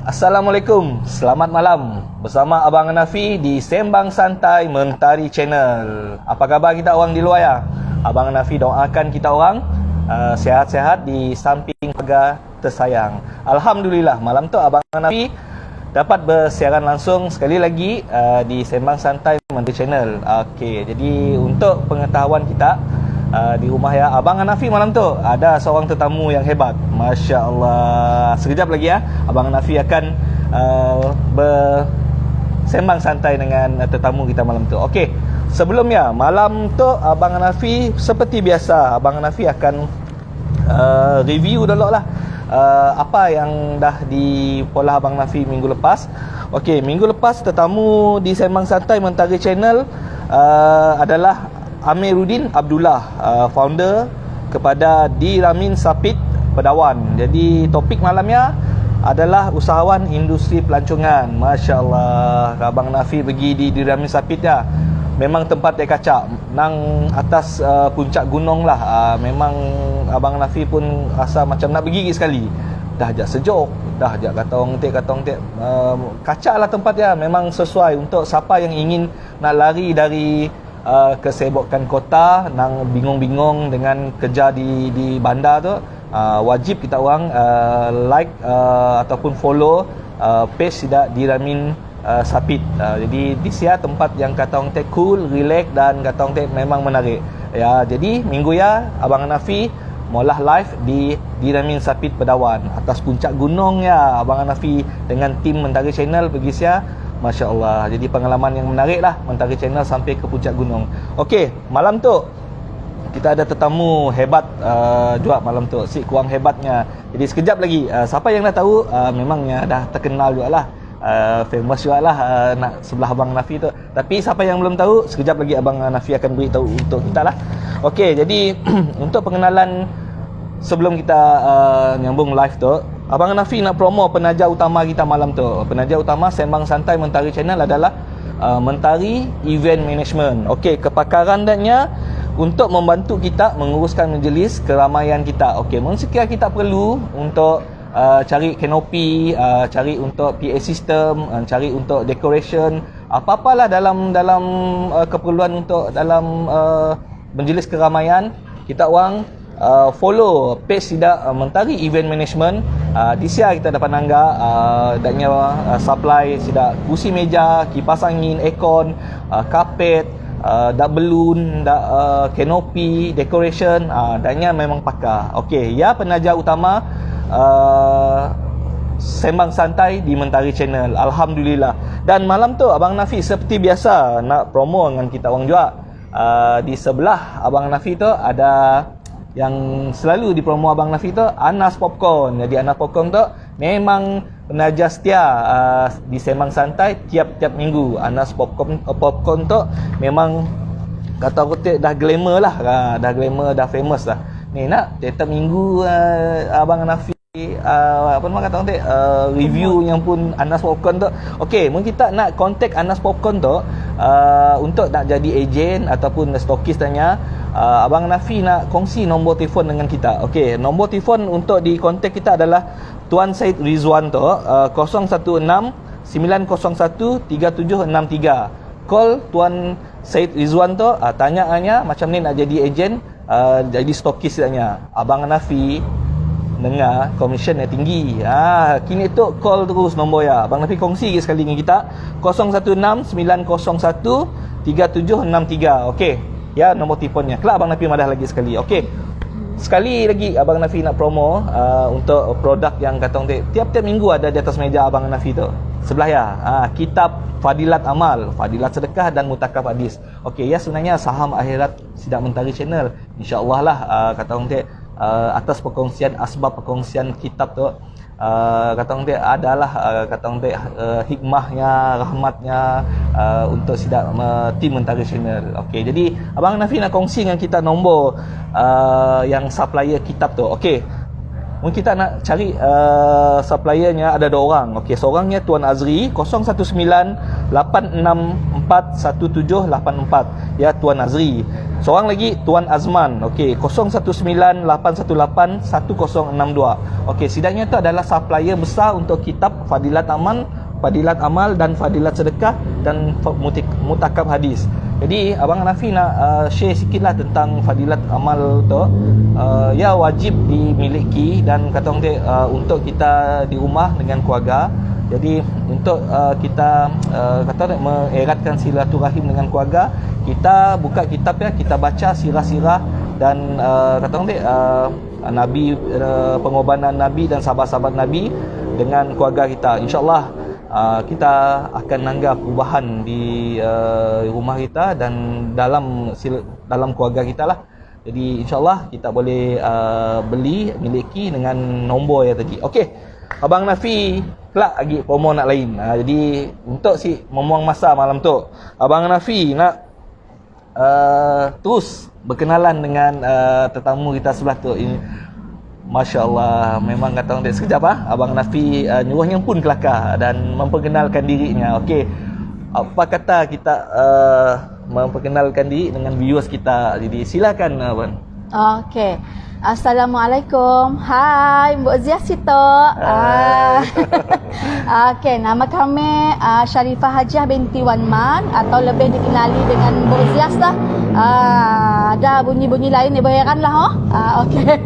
Assalamualaikum, selamat malam. Bersama Abang Hanafi di Sembang Santai Mentari Channel. Apa khabar kita orang di luar ya? Abang Hanafi doakan kita orang sehat-sehat di samping keluarga tersayang. Alhamdulillah, malam tu Abang Hanafi dapat bersiaran langsung sekali lagi di Sembang Santai Mentari Channel. Okey, jadi untuk pengetahuan kita di rumah ya, Abang Hanafi malam tu ada seorang tetamu yang hebat. Masya Allah. Sekejap lagi ya, Abang Hanafi akan bersembang santai dengan tetamu kita malam tu. Okey, sebelumnya malam tu Abang Hanafi seperti biasa, Abang Hanafi akan review dulu lah apa yang dah dipolah Abang Hanafi minggu lepas. Okey, minggu lepas tetamu di Sembang Santai Mentari Channel adalah Amiruddin Abdullah, founder kepada Diramin Sapit Bedawan. Jadi topik malamnya adalah usahawan industri pelancongan. Masya Allah, Abang Hanafi pergi di Diramin Sapit ya. Memang tempat dia kacak nang atas puncak gunung lah. Memang Abang Hanafi pun rasa macam nak bergigit sekali. Dah ajak sejuk, dah ajak katong tek kacak lah tempat ya. Memang sesuai untuk siapa yang ingin nak lari dari kesibukan kota, nang bingung-bingung dengan kerja di bandar tu. Wajib kita orang like ataupun follow page Diramin Sapit. Jadi di sini tempat yang kata orang tek cool, relax dan kata orang tek memang menarik. Ya, jadi minggu ya Abang Hanafi maulah live di Diramin Sapit Bedawan atas puncak gunung ya. Abang Hanafi dengan tim Mentari Channel pergi sia. Masya Allah. Jadi pengalaman yang menarik lah Mentari Channel sampai ke puncak gunung. Okey, malam tu kita ada tetamu hebat juga malam tu. Si kurang hebatnya. Jadi sekejap lagi siapa yang dah tahu memangnya dah terkenal juga lah, famous juga lah nak sebelah Abang Hanafi tu. Tapi siapa yang belum tahu, sekejap lagi Abang Hanafi akan beritahu untuk kita lah. Okey, jadi untuk pengenalan sebelum kita nyambung live tu, Abang Hanafi nak promo penaja utama kita malam tu. Penaja utama Sembang Santai Mentari Channel adalah Mentari Event Management. Okey, kepakarannya untuk membantu kita menguruskan majlis keramaian kita. Okey, sekiranya kita perlu untuk cari kanopi, cari untuk PA system, cari untuk decoration, apa-apalah dalam keperluan untuk dalam majlis keramaian, kita orang follow page Mentari Event Management. Di sini kita dapat nangga daknya supply sida kursi meja, kipas angin, aircon, karpet, dak balloon, dak kanopi, decoration, daknya memang pakar. Okey, ya penaja utama Sembang Santai di Mentari Channel. Alhamdulillah. Dan malam tu Abang Hanafi seperti biasa nak promo dengan kita orang juga. Di sebelah Abang Hanafi tu ada yang selalu dipromo Abang Hanafi tu, Anas Popcorn. Jadi Anas Popcorn tu memang penaja setia di Sembang Santai tiap-tiap minggu. Anas Popcorn tu memang kata kutip dah glamour lah, dah glamour, dah famous lah. Ni nak tiap minggu Abang Hanafi apa nama kata orang review yang pun Anas Popcorn tu. Okey, mungkin kita nak contact Anas Popcorn tu untuk nak jadi ejen ataupun stokis tanya, Abang Hanafi nak kongsi nombor telefon dengan kita. Okey, nombor telefon untuk di contact kita adalah Tuan Syed Rizwan tu 016 901 3763. Call Tuan Syed Rizwan tu, tanya macam ni nak jadi ejen, jadi stokis tanya. Abang Hanafi dengar komisen yang tinggi. Kini tu call terus nombor ya. Abang Hanafi kongsi sekali dengan kita 016 901 3763. Okey. Ya, nombor telefonnya. Kelak Abang Hanafi madah lagi sekali. Okey. Sekali lagi Abang Hanafi nak promo untuk produk yang kata orang tiap-tiap minggu ada di atas meja Abang Hanafi tu. Sebelah ya. Kitab Fadilat Amal, Fadilat Sedekah dan Mutakaf Hadis. Okey, ya sebenarnya saham akhirat Sidak Mentari Channel. Insya-Allah lah kata orang atas perkongsian asbab perkongsian kitab tu kata orang adalah kata orang hikmahnya, rahmatnya untuk sidak tim Mentari Channel. Okey, jadi Abang Hanafi nak kongsi dengan kita nombor yang supplier kitab tu. Okey, mungkin kita nak cari suppliernya ada 2 orang. Okey, seorangnya Tuan Azri 0198641784. Ya, Tuan Azri. Seorang lagi Tuan Azman. Okey, 0198181062. Okey, sidangnya itu adalah supplier besar untuk kitab Fadilat Amal dan Fadilat Sedekah dan Mutakab Hadis. Jadi Abang Hanafi nak share sikitlah tentang Fadilat Amal tu. Ya, wajib dimiliki dan kata orang untuk kita di rumah dengan keluarga. Jadi untuk kita kata mengeratkan silaturahim dengan keluarga, kita buka kitab ya, kita baca sirah-sirah dan kata orang Nabi, pengorbanan Nabi dan sahabat-sahabat Nabi dengan keluarga kita. InsyaAllah kita akan nanggap perubahan di rumah kita dan dalam keluarga kita lah. Jadi insyaAllah kita boleh miliki dengan nombor yang tadi. Okey, Abang Hanafi kelak lagi promo nak lain. Jadi untuk membuang masa malam tu, Abang Hanafi nak terus berkenalan dengan tetamu kita sebelah tu. Masya Allah, memang kata orang sekejap Abang Hanafi nyuruhnya pun kelakar dan memperkenalkan dirinya. Okey, apa kata kita memperkenalkan diri dengan viewers kita. Jadi silakan Abang. Okey. Assalamualaikum. Hai, Mbok Zia Sito. Okey, nama kami Sharifah Hajiah binti Wan Man atau lebih dikenali dengan Mbok Zias lah. Ada bunyi-bunyi lain ni berheran lah. Okey.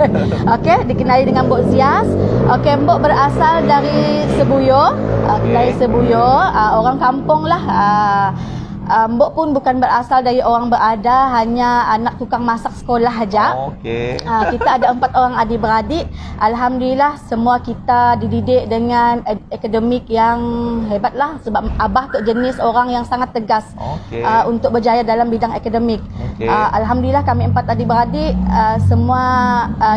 Okey, dikenali dengan Mbok Zias. Okey, Mbok berasal dari Sebuyo. Dari Sebuyo, orang kampung lah. Mbok pun bukan berasal dari orang berada, hanya anak tukang masak sekolah saja. Okey. Kita ada 4 orang adik-beradik. Alhamdulillah semua kita dididik dengan akademik yang hebat lah. Sebab abah tu jenis orang yang sangat tegas untuk berjaya dalam bidang akademik. Alhamdulillah kami 4 adik-beradik semua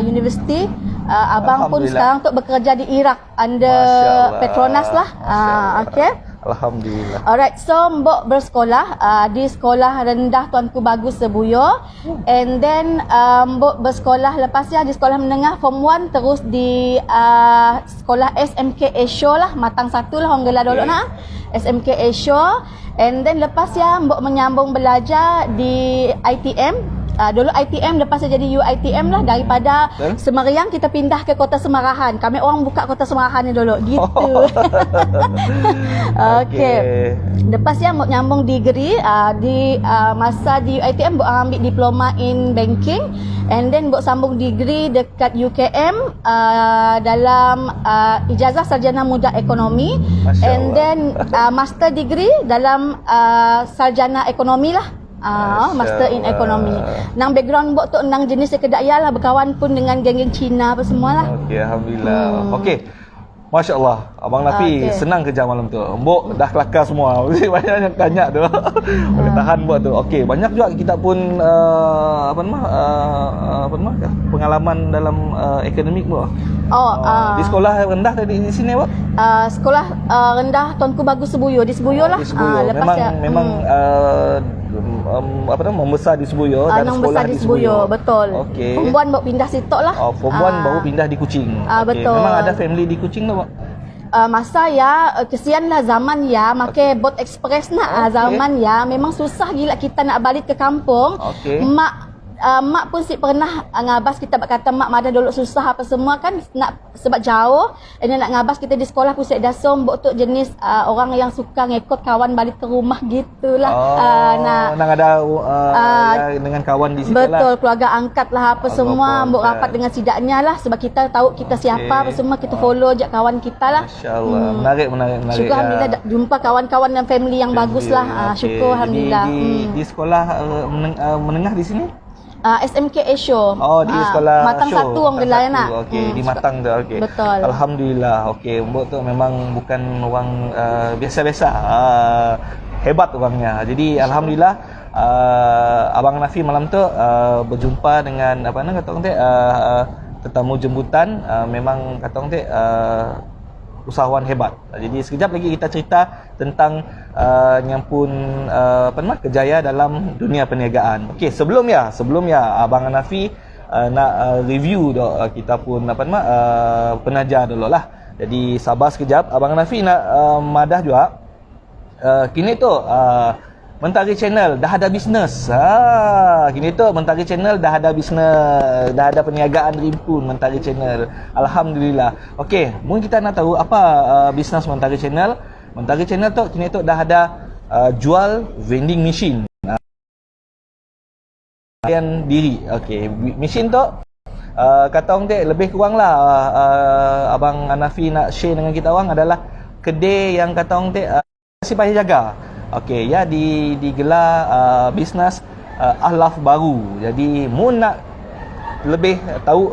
universiti. Abang pun sekarang tu bekerja di Iraq under Petronas lah. Okey. Alhamdulillah. Alright, so Mbok bersekolah di sekolah rendah Tuanku Bagus Sebuyo. And then Mbok bersekolah lepas di sekolah menengah Form 1 terus di sekolah SMK Asia lah, Matang 1 lah orang gelar dulu nak. SMK Asia. And then lepas Mbok menyambung belajar di ITM. Dulu ITM, lepas saya jadi UITM lah. Daripada Semariang kita pindah ke Kota Semarahan. Kami orang buka Kota Semarahan ni dulu gitu. Okey. Lepas Mbok nyambung degree di masa di UITM Mbok ambil diploma in banking. And then Mbok sambung degree dekat UKM dalam ijazah sarjana muda ekonomi. And then master degree dalam sarjana ekonomi lah. Master in Ekonomi. Nang background Mbok tu nang jenis kedaya lah, berkawan pun dengan geng-geng Cina apa semualah. Okey, alhamdulillah. Okey. Masya Allah, Abang Hanafi senang kerja malam tu. Mbok dah kelakar semua. Banyak yang tanya tu. Boleh tahan buat tu. Okey, banyak juga kita pun pengalaman dalam akademik tu. Di sekolah rendah tadi di sini apa? Sekolah rendah Tuanku Bagus Sebuyo, di Sebuyo lah. Di Sebuyo. Memang membesar di Sebuyo dan sekolah di Sebuyo. Betul. Okey. Form 1 baru pindah sitok lah. Form 1 baru pindah di Kuching. Betul. Memang ada family di Kuching tu, Pak? Masa kesian lah zaman makai bot express nak. Zaman memang susah gila kita nak balik ke kampung. Mak pun pernah ngabas kita kata mak ada dulu susah apa semua kan nak sebab jauh. Ini nak ngabas kita di sekolah pun dah Mbok tu jenis orang yang suka ngikut kawan balik ke rumah gitulah. Nak ada dengan kawan di situ lah. Betul, keluarga angkat lah apa semua. Mbok rapat dengan sidaknya lah sebab kita tahu kita siapa apa semua, kita follow je kawan kita lah. Masya-Allah. Menarik. Syukur alhamdulillah jumpa kawan-kawan dan family yang bagus lah. Syukur alhamdulillah. Di sekolah menengah di sini? SMK Asia. Di sekolah Matang 1 orang gelar nak. Okey, di Matang tu. Okey. Betul. Alhamdulillah. Okey, Mbok tu memang bukan orang biasa-biasa. Hebat orangnya. Jadi alhamdulillah Abang Hanafi malam tu berjumpa dengan kata orang tetamu jemputan, memang kata orang usahawan hebat. Jadi sekejap lagi kita cerita tentang nyampun kejaya dalam dunia perniagaan. Okey, sebelum ya Abang Hanafi nak review dok, kita pun apa nama penaja dulu lah. Jadi sabar sekejap, Abang Hanafi nak madah juga. Kini tu Mentari Channel dah ada bisnes. Kini tu Mentari Channel dah ada bisnes, dah ada perniagaan rimpun Mentari Channel. Alhamdulillah. Okey, mungkin kita nak tahu apa bisnes Mentari Channel. Mentari Channel tu kini tu dah ada jual vending machine. Yang diri. Okey, mesin tu kata orang tu lebih kurang lah Abang Hanafi nak share dengan kita orang adalah kedai yang kata orang tu masih payah jaga. Okey, ya digelar bisnes ahlaf baru. Jadi mu nak lebih tahu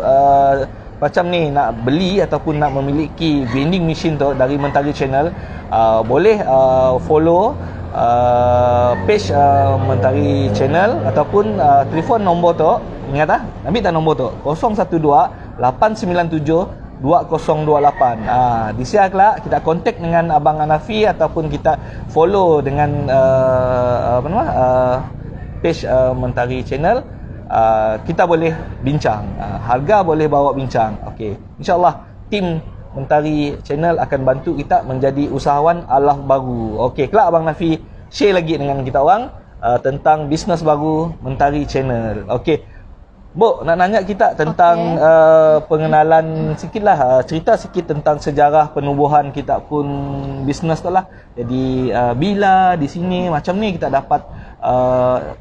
macam ni nak beli ataupun nak memiliki vending machine tu dari Mentari Channel, boleh follow page Mentari Channel ataupun telefon nombor tu. Ingat ambil tak nombor tu 012 897 2028. Disiarlah kita kontak dengan Abang Hanafi ataupun kita follow dengan page Mentari Channel. Kita boleh bincang, harga boleh bawa bincang. Okey, insya-Allah tim Mentari Channel akan bantu kita menjadi usahawan ahlaf baru. Okey, kelak Abang Hanafi share lagi dengan kita orang tentang bisnes baru Mentari Channel. Okey, Bu, nak nanya kita tentang pengenalan sikit lah, cerita sikit tentang sejarah penubuhan kita pun bisnes tu lah. Jadi bila di sini macam ni kita dapat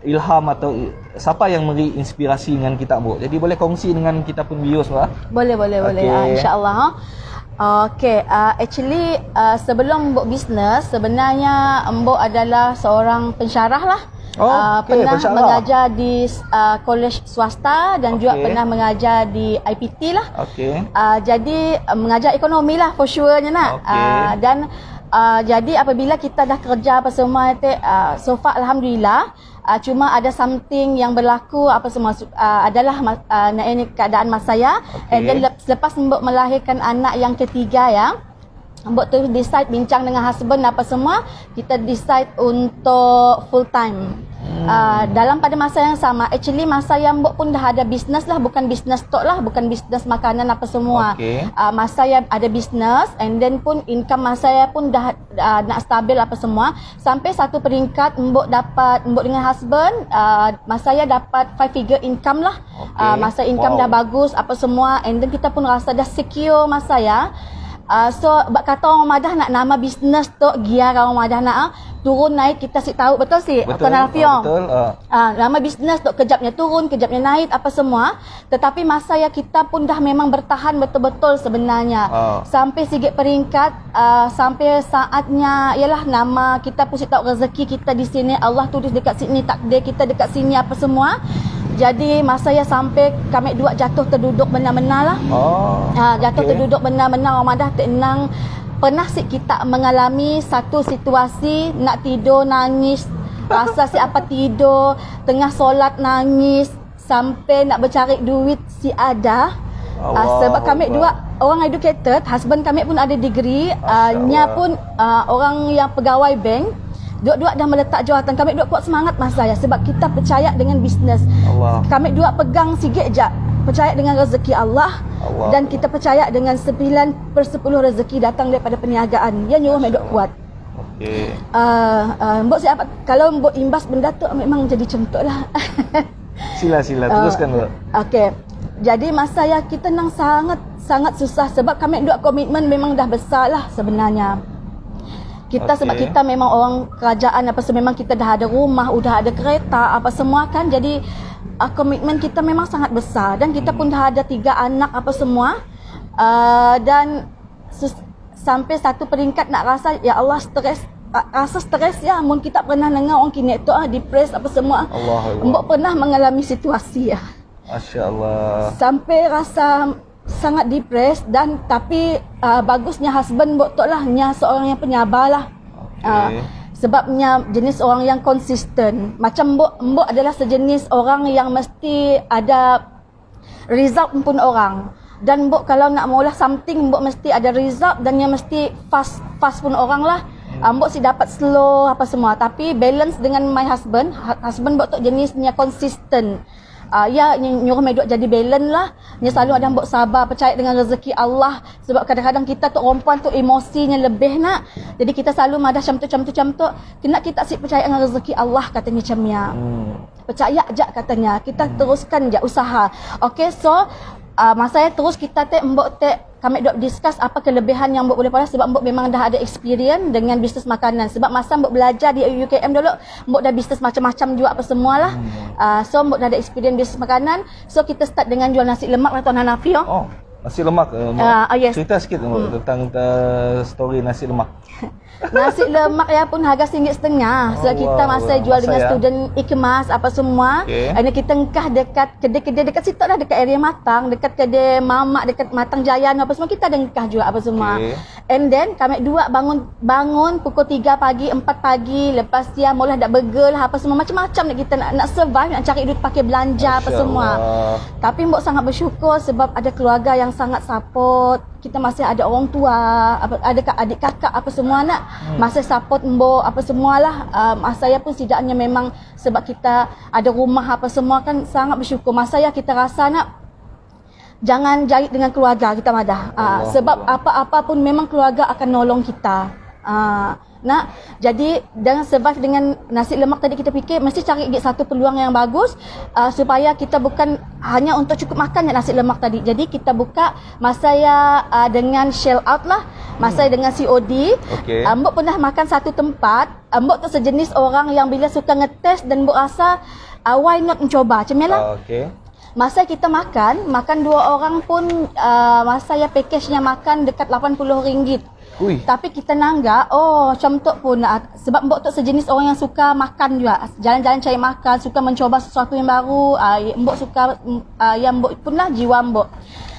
ilham atau siapa yang memberi inspirasi dengan kita, Bu? Jadi boleh kongsi dengan kita pun viewers lah. Boleh. InsyaAllah. Okay, actually sebelum Mbok bisnes, sebenarnya Mbok adalah seorang pensyarah lah. Pernah mengajar di kolej swasta dan juga pernah mengajar di IPT lah. Jadi mengajar ekonomi lah for sure-nya nak. Dan jadi apabila kita dah kerja apa semua so far alhamdulillah, cuma ada something yang berlaku apa semua adalah ini keadaan mas saya. And then selepas Mbok melahirkan anak yang ketiga ya, Mbok tu decide bincang dengan husband apa semua, kita decide untuk full time. Dalam pada masa yang sama, actually masa yang Mbok pun dah ada bisnes lah, bukan bisnes tok lah, bukan bisnes makanan apa semua. Masa saya ada bisnes, and then pun income masa saya pun dah nak stabil apa semua. Sampai satu peringkat Mbok dengan husband, masa saya dapat 5 figure income lah. Masa income dah bagus apa semua, and then kita pun rasa dah secure masa saya. So kata orang Madah nak nama bisnes tu giar orang Madah nak turun naik kita si tahu betul si Tuan Alfiong. Nama bisnes tu kejapnya turun, kejapnya naik apa semua. Tetapi masa ya kita pun dah memang bertahan betul-betul sebenarnya. Sampai sikit peringkat sampai saatnya ialah nama kita pun si tahu rezeki kita di sini, Allah tulis dekat sini, takdir kita dekat sini apa semua. Jadi masa saya sampai kami dua jatuh terduduk benar-benar lah. Jatuh terduduk benar-benar orang Madah tenang. Pernah sih kita mengalami satu situasi nak tidur nangis, rasa siapa tidur, tengah solat nangis, sampai nak bercari duit si ada. Sebab kami dua orang educated, husband kami pun ada degree, nya pun orang yang pegawai bank. Dua-dua dah meletak jawatan. Kami dua kuat semangat mas saya sebab kita percaya dengan bisnes. Kami dua pegang sikit je, percaya dengan rezeki Allah. Dan kita percaya dengan 9/10 rezeki datang daripada perniagaan. Yang nyuruh Mbok kuat. Mbok siapa? Kalau Mbok imbas benda tu memang jadi contoh lah. Sila teruskan Mbok. Okey. Jadi masa saya kita nang sangat susah sebab kami dua komitmen memang dah besar lah sebenarnya. Kita sebab kita memang orang kerajaan apa semua, memang kita dah ada rumah, udah ada kereta apa semua kan. Jadi komitmen kita memang sangat besar dan kita pun dah ada 3 anak apa semua. Dan sampai satu peringkat nak rasa ya Allah rasa stres ya, mun kita pernah dengar orang kini tu depressed apa semua. Mbok pernah mengalami situasi ya. Masya-Allah. Sampai rasa sangat depressed dan tapi bagusnya husband Mbok tok lah nya seorang yang penyabar lah. Sebabnya jenis orang yang konsisten. Macam Mbok adalah sejenis orang yang mesti ada result pun orang. Dan Mbok kalau nak mula something Mbok mesti ada result dan yang mesti fast pun orang lah. Mbok si dapat slow apa semua, tapi balance dengan my husband Mbok tok jenisnya konsisten. Ya nyuruh medok jadi balance lah. Nya selalu ada mbok sabar, percaya dengan rezeki Allah. Sebab kadang-kadang kita tu perempuan tu emosinya lebih nak. Jadi kita selalu madah macam tu. Kena kita asyik percaya dengan rezeki Allah katanya macam ya. Percaya je katanya. Kita teruskan je usaha. Okay, so masa terus kita mbok kami dok discuss apa kelebihan yang mbok boleh pada sebab mbok memang dah ada experience dengan bisnes makanan. Sebab masa mbok belajar di UKM dulu, mbok dah bisnes macam-macam juga apa semualah. So mbok dah ada experience bisnes makanan. So kita start dengan jual nasi lemak lah Tuan Hanafi. Oh, nasi lemak. Yes. Cerita sikit tentang story nasi lemak. Nasi lemak ya pun harga RM1.50. So kita masa jual dengan student ikemas apa semua. And kita engkah dekat kedai-kedai dekat situ lah, dekat area Matang, dekat kedai mamak, dekat Matang Jaya apa semua kita ada engkah jual apa semua. And then kami dua bangun pukul 3 pagi, 4 pagi, lepas dia mula dak burger lah apa semua macam-macam kita nak survive, nak cari duit pakai belanja apa semua. Tapi mbok sangat bersyukur sebab ada keluarga yang sangat support. Kita masih ada orang tua, ada adik kakak apa semua nak masih support mbok apa semualah. Saya pun setidaknya memang sebab kita ada rumah apa semua kan sangat bersyukur. Masa kita rasa nak jangan jahit dengan keluarga kita madah. Sebab apa-apa pun memang keluarga akan nolong kita. Nak jadi dengan survive dengan nasi lemak tadi kita fikir mesti cari satu peluang yang bagus supaya kita bukan hanya untuk cukup makan nasi lemak tadi. Jadi kita buka masa dengan shell out lah, masa dengan COD. Mbok pernah makan satu tempat, mbok tu sejenis orang yang bila suka ngetes dan mbok rasa why not mencoba macam lah. Masa kita makan 2 orang pun masa package-nya makan dekat RM80. Tapi kita nanggak, macam tu pun sebab mbok tu sejenis orang yang suka makan juga. Jalan-jalan cari makan, suka mencoba sesuatu yang baru. Mbok suka yang mbok pun lah jiwa mbok.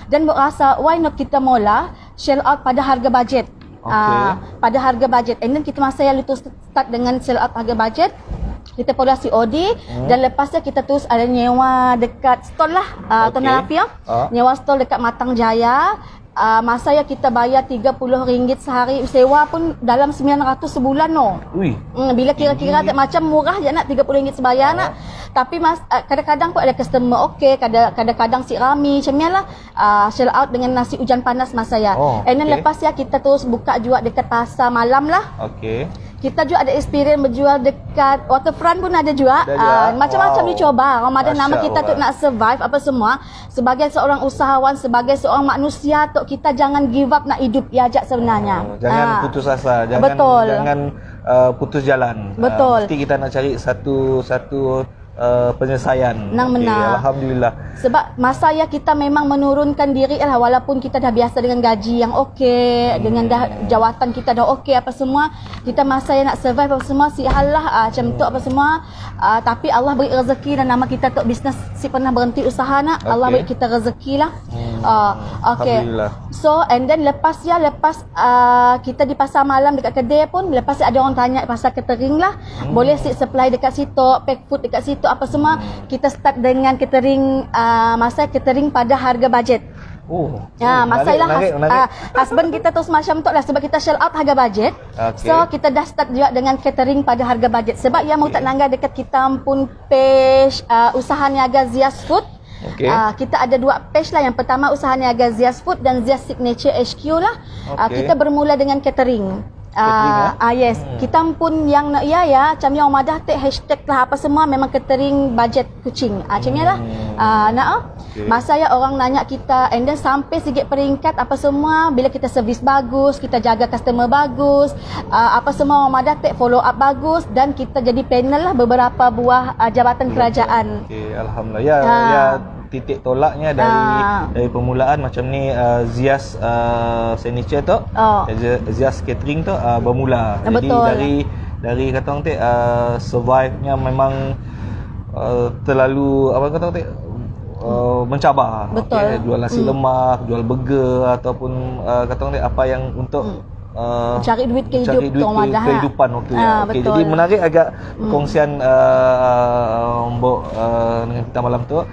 Dan mbok rasa why not kita mula shell out pada harga bajet. Pada harga bajet. And then kita masa yang itu start dengan shell out harga bajet. Kita pula COD dan lepasnya kita terus ada nyewa dekat stall lah Tuan Hanafi. Nyewa stall dekat Matang Jaya. Masa kita bayar RM30 sehari, sewa pun dalam 900 sebulan bila kira-kira macam murah je nak RM30 sebayar nak. Tapi kadang-kadang pun ada customer kadang-kadang si Rami macam lah shell out dengan nasi hujan panas masa and then lepas kita terus buka juga dekat pasar malam lah. Kita juga ada experience berjual dekat waterfront pun ada juga. Macam-macam dicoba. Ramadan nama kita tu nak survive apa semua. Sebagai seorang usahawan, sebagai seorang manusia tu kita jangan give up nak hidup ajak sebenarnya. Jangan putus asa, jangan putus jalan. Mesti kita nak cari satu penyelesaian. Alhamdulillah. Sebab masa kita memang menurunkan diri lah walaupun kita dah biasa dengan gaji yang dengan dah jawatan kita dah apa semua, kita masa nak survive apa semua sial lah macam tu apa semua. Tapi Allah beri rezeki dan nama kita tu bisnes si pernah berhenti usaha nak. Allah beri kita rezeki lah. So and then lepas kita di pasar malam dekat kedai pun lepas ada orang tanya pasal catering lah. Boleh supply dekat situ, pack food dekat situ apa semua. Kita start dengan catering catering pada harga bajet. Husband kita terus macam tu lah sebab kita shell out harga bajet. So kita dah start juga dengan catering pada harga bajet sebab yang mau tak nangga dekat kita pun page usaha niaga Zia's Food. Kita ada 2 page lah. Yang pertama usaha niaga Zia's Food dan Zia's Signature HQ lah. Kita bermula dengan catering. Yes, kita pun yang macam yang madah hashtag lah apa semua memang catering budget kucing. Macam lah. Masa orang nanya kita and then sampai sikit peringkat apa semua bila kita servis bagus, kita jaga customer bagus, apa semua orang madah follow up bagus dan kita jadi panel lah beberapa buah jabatan kerajaan. Alhamdulillah. Titik tolaknya dari permulaan macam ni Zia's Signature tu, Zia's Catering tu bermula. Jadi dari kata orang survive-nya memang terlalu mencabar. Jual nasi lemak, jual burger ataupun kata orang apa yang untuk cari duit kehidupan waktu jadi menarik agak perkongsian Mbok dengan kita malam tu.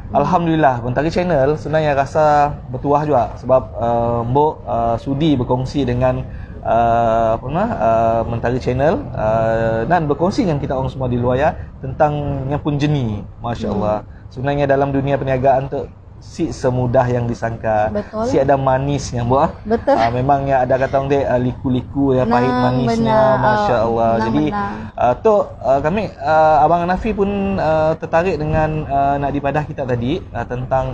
Alhamdulillah, Mentari Channel sebenarnya rasa bertuah juga sebab Mbok sudi berkongsi dengan Mentari Channel dan berkongsi dengan kita orang semua di luar tentang yang pun jeni, Masya Allah. sebenarnya dalam dunia perniagaan tu si semudah yang disangka. Betul. Si ada manisnya, Bu. Betul. Memangnya ada kata orang dia liku-liku ya, pahit manisnya, benar. masya-Allah. Jadi tu kami Abang Hanafi pun tertarik dengan Nak Dipadah kita tadi tentang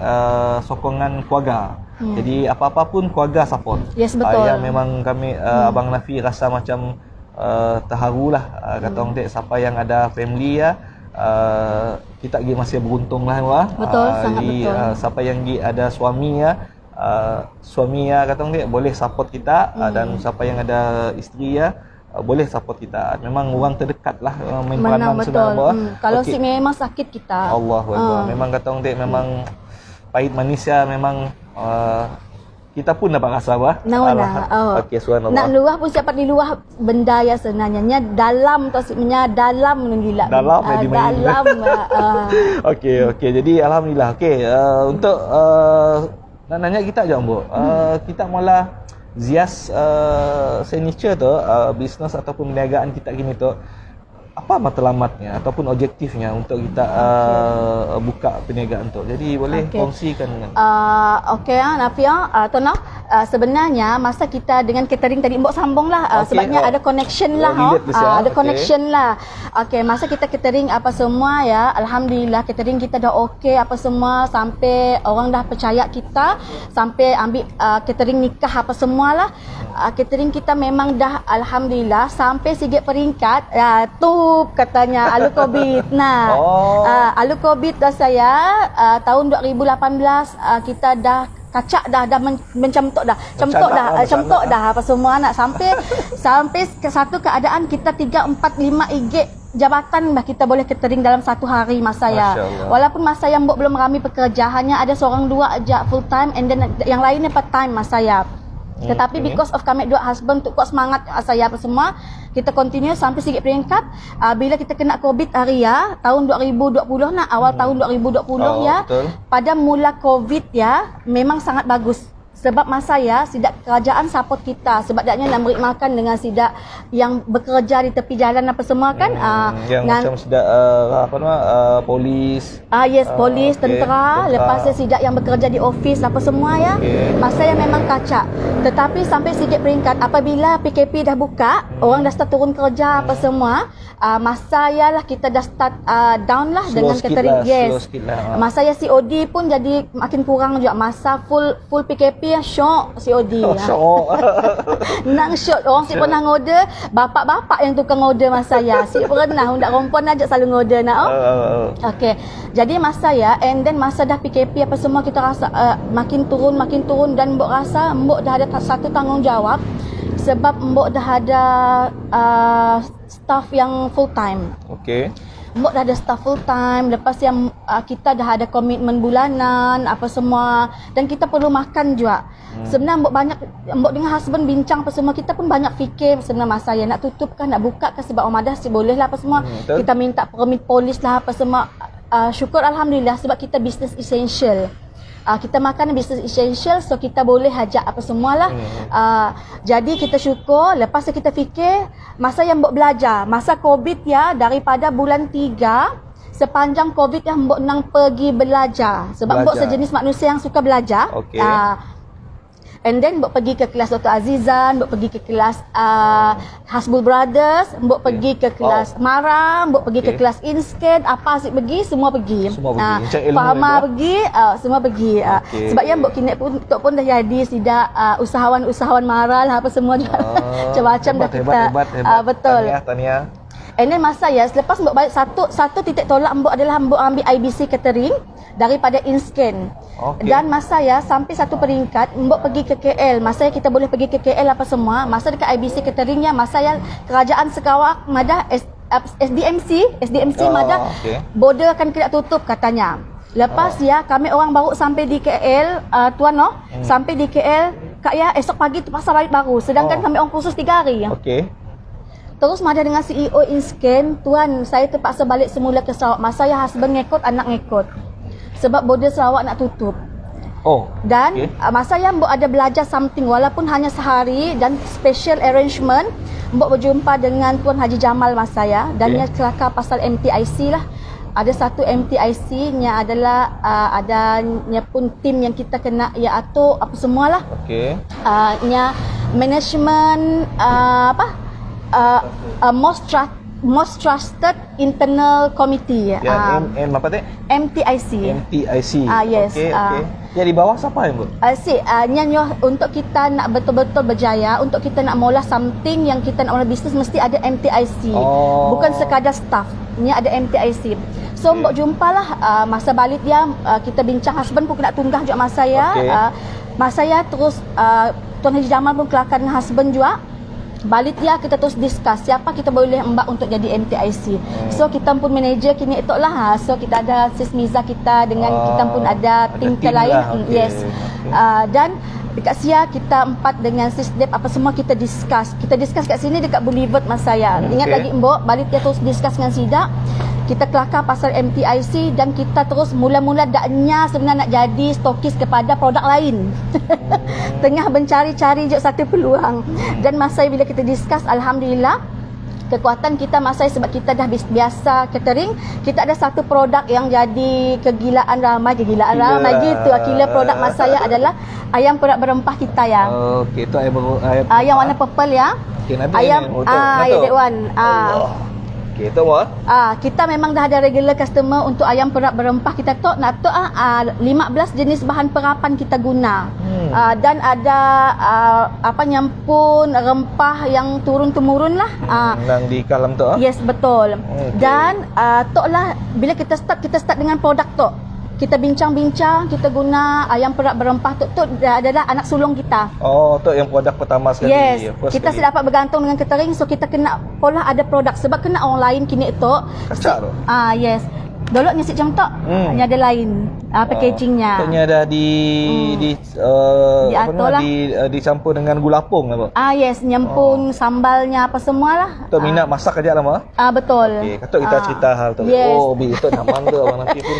sokongan keluarga. Jadi apa-apa pun keluarga support. Yes, betul. Yang memang kami Abang Hanafi rasa macam terharulah kata orang dia, siapa yang ada family ya, kita lagi masih beruntung lah, wah. Betul, sangat jadi, betul. Siapa yang lagi ada suami ya, suami ya kata orang dia boleh support kita, dan siapa yang ada isteri ya boleh support kita. Memang orang terdekat lah main peranan betul. sebenarnya. Kalau si memang sakit kita. Allah memang kata orang dia memang pahit manis ya, memang kita pun dapat rasa bah. Okey, subhanallah. Nak luah pun siapa di luah benda ya sebenarnya. Nya dalam tu sebenarnya dalam gila. Dalam dalam. Okey. Jadi alhamdulillah. Okey, untuk nak nanya kita je, Bu. Kita mula Zias signature tu, bisnes ataupun perniagaan kita gini tu, apa matlamatnya ataupun objektifnya untuk kita buka perniagaan tu. Jadi boleh kongsikan dengan. Okey Nafia, Tono, sebenarnya masa kita dengan catering tadi mbok sambunglah sebabnya ada connection lah ada connection lah. Okey, masa kita catering apa semua ya, alhamdulillah catering kita dah okey apa semua, sampai orang dah percaya kita, sampai ambil catering nikah apa semualah. Catering kita memang dah alhamdulillah sampai sikit peringkat tu katanya alu COVID. Alu COVID dah saya tahun 2018 kita dah kacak dah mencemtok dah apa semua nak sampai ke satu keadaan kita 3 4 5 IG jabatan dah kita boleh catering dalam satu hari masa ya. Walaupun masa yang belum ramai pekerja, hanya ada seorang dua aja full time, and then yang lainnya part time masa ya. Tetapi because of kami dua husband untuk kuat semangat saya apa semua, kita continue sampai sikit peringkat. Bila kita kena COVID hari ya, tahun 2020 nak, awal tahun 2020 ya. Betul. Pada mula COVID ya, memang sangat bagus. Sebab masa ya, sidak kerajaan support kita. Sebab daknya nak beri makan dengan sidak yang bekerja di tepi jalan apa semua kan. Yang macam sidak polis. Yes, polis, tentera. Lepas tu sidak yang bekerja di office apa semua ya. Masa yang memang kacak. Tetapi sampai sikit peringkat, apabila PKP dah buka, orang dah start turun kerja apa semua, masa ya lah kita dah start down lah slow dengan catering. Masa ya COD pun jadi makin kurang juga. Masa full PKP syok COD. Nang syok. Orang si pernah order, bapak-bapak yang tukang order masa ya. Si pernah hendak rompon aja selalu order nak. Okey. Jadi masa ya, and then masa dah PKP apa semua kita rasa makin turun dan mbok rasa mbok dah ada satu tanggungjawab, sebab mbok dah ada staff yang full time. Okey. Mbok dah ada staff full time, lepas yang kita dah ada komitmen bulanan apa semua, dan kita perlu makan juga. Sebenarnya mbok dengan husband bincang apa semua, kita pun banyak fikir sebenarnya masa ya, nak tutup kan, nak buka kan, sebab Ramadan si boleh lah apa semua. Kita minta permit polis lah apa semua. Syukur alhamdulillah sebab kita business essential. Kita makan business essential, so kita boleh hajak apa semualah. Jadi kita syukur. Lepas tu kita fikir masa yang mbok belajar masa COVID ya, daripada bulan 3 sepanjang COVID yang mbok nang pergi belajar, sebab mbok sejenis manusia yang suka belajar. And then mbok pergi ke kelas Dr. Azizan, mbok pergi ke kelas Hasbul Brothers, mbok pergi ke kelas Mara, mbok pergi ke kelas Inscan, apa asyik pergi, semua pergi. Fahama pergi, semua pergi. Sebab yang mbok kini pun dah jadi sidak usahawan-usahawan Mara lah apa semua macam-macam dah kita. Betul. Tahniah. And then masa ya, selepas mbok balik satu titik tolak mbok adalah mbok ambil IBC catering daripada Inscan. Dan masa ya sampai satu peringkat mbok pergi ke KL. Masa ya kita boleh pergi ke KL apa semua, masa dekat IBC cateringnya, masa ya kerajaan Sarawak madah SDMC madah border akan kena tutup katanya. Lepas ya kami orang baru sampai di KL, tuan sampai di KL kak ya esok pagi tu pasal balik baru, sedangkan kami orang kursus 3 hari. Terus madah dengan CEO Inscan, tuan saya terpaksa balik semula ke Sarawak. Masa ya husband ngikut, anak ngikut. Sebab border Sarawak nak tutup. Dan masa yang mbok ada belajar something, walaupun hanya sehari, dan special arrangement, mbok berjumpa dengan Tuan Haji Jamal masa ya, dan dia kelakar pasal MTIC lah. ada satu MTIC-nya adalah adanya pun tim yang kita kena atur apa semualah. Okey. Nya management most trusted internal committee. Yang apa tu? MTIC. MTIC. Yes. Okey, okey. Yang di bawah siapa yang buat? Nyanyo untuk kita nak betul-betul berjaya, untuk kita nak mula something yang kita nak mula bisnes mesti ada MTIC. Bukan sekadar staff. Ni ada MTIC. So mbok jumpalah masa balik dia kita bincang, husband pun nak tunggah juga masa saya. Masa saya terus Tuan Haji Jamal pun kelakar dengan husband juga. Balik dia kita terus discuss siapa kita boleh embak untuk jadi MTIC. So kita pun manager kini itu lah. So kita ada Sis Miza kita dengan kita pun ada tim lain. Yes. Dan dekat Sia kita 4 dengan Sis Deb apa semua kita discuss. Kita discuss kat sini dekat Boulevard mas saya. Ingat lagi Mbok, balik dia terus discuss dengan Sida. Kita kelakar pasal MTIC dan kita terus mula-mula daknya sebenarnya nak jadi stokis kepada produk lain. Tengah mencari-cari je satu peluang. Dan masa bila kita discuss, alhamdulillah kekuatan kita masa sebab kita dah biasa catering, kita ada satu produk yang jadi kegilaan ramai gitu. Kila produk masa saya adalah ayam perak berempah kita ya. Okey, tu ayam warna purple ya. Okay, ayam that one. Okey, tu apa? Kita memang dah ada regular customer untuk ayam perak berempah kita tu nak tu 15 jenis bahan perapan kita guna. Dan ada nyampun rempah yang turun temurun lah. Yang di kalam tu. Yes, betul. Dan tok lah bila kita start dengan produk tu. Kita bincang-bincang, kita guna ayam perak berempah tu adalah anak sulung kita. Tu yang produk pertama sekali. Yes, kita dapat bergantung dengan catering, so kita kena pola ada produk sebab kena orang lain kini tu. Kacak tu. Yes. Dolok ni macam tu. Hanya ada lain packagingnya. Maksudnya dah dicampur dengan gula apung apa? Yes, nyempun sambalnya apa semualah. Tu minat masak aja lama. Betul. Okey, katut kita cerita hal tu. Yes. Betul nyaman tu abang Nafi pun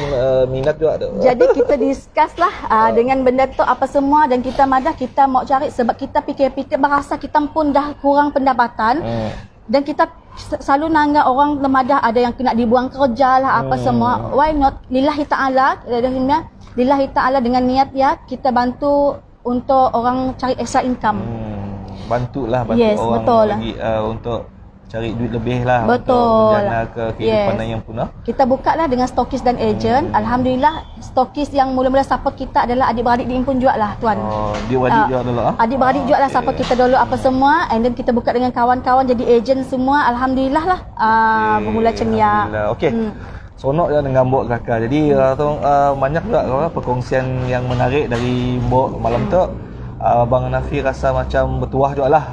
minat juga tu. Jadi kita discuss lah dengan benda tu apa semua dan kita madah kita mau cari sebab kita fikir-fikir berasa kita pun dah kurang pendapatan. Dan kita selalu nanggap orang lemadah ada yang kena dibuang kerja lah apa semua. Why not lillahi ta'ala dengan niat kita bantu untuk orang cari extra income. Bantulah orang betul. Bagi untuk cari duit lebih lah. Betul. Untuk menjana ke kehidupan yang punah. Kita buka lah dengan stokis dan ejen. Alhamdulillah stokis yang mula-mula support kita adalah adik-beradik di Impun juga lah tuan. Adik-beradik juga dulu adik-beradik juga lah support kita dulu apa semua. And then kita buka dengan kawan-kawan jadi ejen semua. Alhamdulillah lah. Bermula ceria. Okey. Sonok je dengan Mbok Kakak. Jadi banyak juga perkongsian yang menarik dari Mbok malam tu. Abang Nafi rasa macam bertuah juga lah